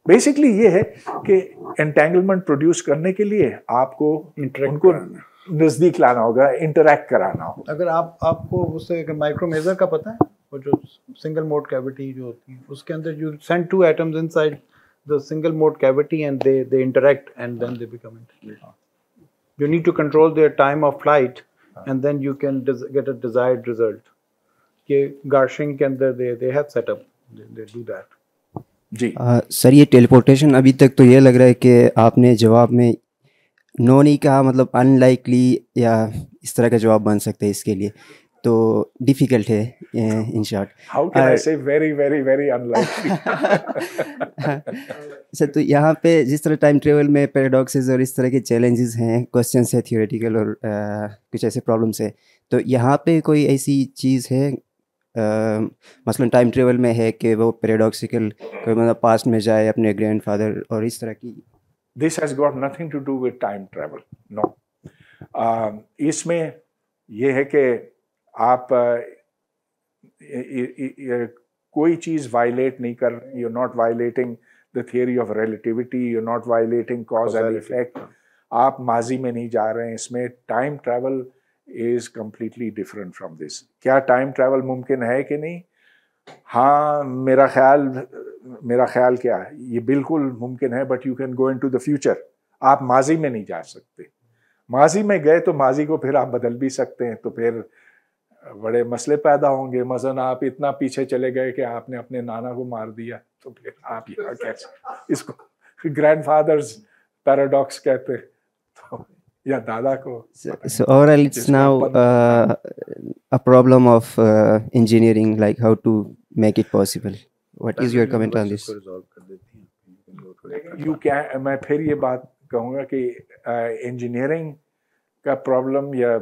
Speaker 1: बेसिकली ये है कि एंटेंगलमेंट प्रोड्यूस करने के लिए आपको उनको नजदीक लाना होगा, इंटरैक्ट कराना होगा।
Speaker 2: अगर आपको उससे माइक्रोमेजर का पता है, वो जो सिंगल मोड कैविटी जो होती है उसके अंदर you send 2 atoms inside the single mode cavity and they interact and then they become entangled. You need to control their time of flight, and then you can get a desired result. कि Garching के अंदर they have set up, they do that.
Speaker 1: जी
Speaker 8: sir, ये teleportation अभी तक तो ये लग रहा है कि आपने जवाब में नो नहीं कहा, मतलब अनलाइकली या इस तरह का जवाब बन सकता है इसके लिए, तो डिफ़िकल्ट है in short.
Speaker 1: How can I say very very very unlikely.
Speaker 8: Sir, तो यहाँ पे जिस तरह टाइम ट्रेवल में पैराडॉक्सेस और इस तरह के चैलेंजेस हैं, क्वेश्चंस है थियोरेटिकल और कुछ ऐसे प्रॉब्लम्स है, तो यहाँ पे कोई ऐसी चीज़ है मसलन टाइम ट्रेवल में है कि वो पैराडॉक्सिकल कोई मतलब पास्ट में जाए अपने ग्रैंडफादर और इस तरह की?
Speaker 1: This has got nothing to do with time travel, no. इसमें यह है कि आप कोई चीज़ वायलेट नहीं कर रहे, you are not violating the theory of relativity, you are not violating cause and effect, आप माजी में नहीं जा रहे हैं। इसमें time travel is completely different from this. क्या टाइम ट्रैवल मुमकिन है कि नहीं? हाँ, मेरा ख्याल क्या है, ये बिल्कुल मुमकिन है, but you can go into the future. आप माजी में नहीं जा सकते। माजी में गए तो माजी को फिर आप बदल भी सकते हैं, तो फिर बड़े मसले पैदा होंगे। मसलन आप इतना पीछे चले गए कि आपने अपने नाना को मार दिया, तो फिर आप यहाँ कैसे, इसको ग्रैंडफादर्स पैराडॉक्स कहते हैं, तो या दादा को।
Speaker 8: So overall it's now a problem of engineering, like how to make it possible. What is your comment on this?
Speaker 1: मैं फिर ये बात कहूँगा कि इंजीनियरिंग का प्रॉब्लम या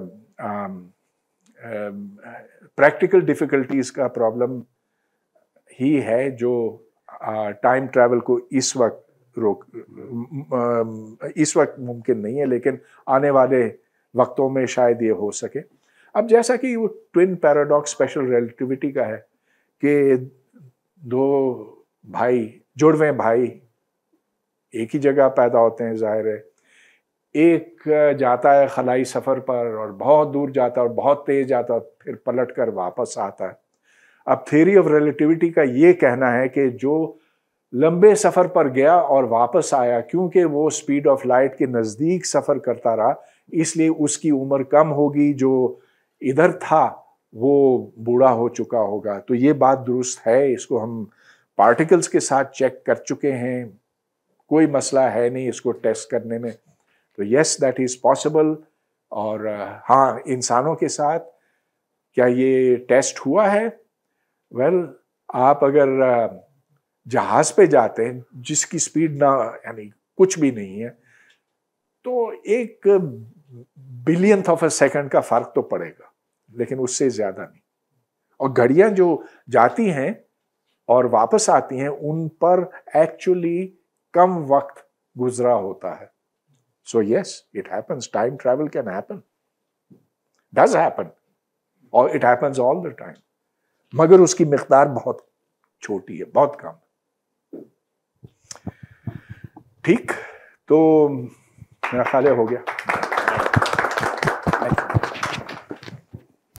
Speaker 1: प्रैक्टिकल डिफ़िकल्टीज़ का प्रॉब्लम ही है जो टाइम ट्रैवल को इस वक्त मुमकिन नहीं है, लेकिन आने वाले वक्तों में शायद ये हो सके। अब जैसा कि वो ट्विन पैराडॉक्स स्पेशल रिलेटिविटी का है कि दो भाई, जुड़वे भाई एक ही जगह पैदा होते हैं, जाहिर है, एक जाता है खलाई सफ़र पर और बहुत दूर जाता है और बहुत तेज़ जाता है, फिर पलट कर वापस आता है। अब थ्योरी ऑफ रिलेटिविटी का ये कहना है कि जो लंबे सफ़र पर गया और वापस आया, क्योंकि वो स्पीड ऑफ लाइट के नज़दीक सफ़र करता रहा, इसलिए उसकी उम्र कम होगी, जो इधर था वो बूढ़ा हो चुका होगा। तो ये बात दुरुस्त है, इसको हम पार्टिकल्स के साथ चेक कर चुके हैं, कोई मसला है नहीं इसको टेस्ट करने में। तो यस, दैट इज़ पॉसिबल। और हाँ, इंसानों के साथ क्या ये टेस्ट हुआ है? वेल, आप अगर जहाज़ पे जाते हैं जिसकी स्पीड ना, यानी कुछ भी नहीं है, तो 1 बिलियंथ ऑफ अ सेकंड का फ़र्क तो पड़ेगा, लेकिन उससे ज़्यादा नहीं। और घड़ियाँ जो जाती हैं और वापस आती हैं, उन पर एक्चुअली कम वक्त गुजरा होता है। So yes, it happens, time travel can happen, does happen, और it happens all the time, मगर उसकी मिकदार बहुत छोटी है, बहुत कम। ठीक, तो मेरा ख्याल हो गया।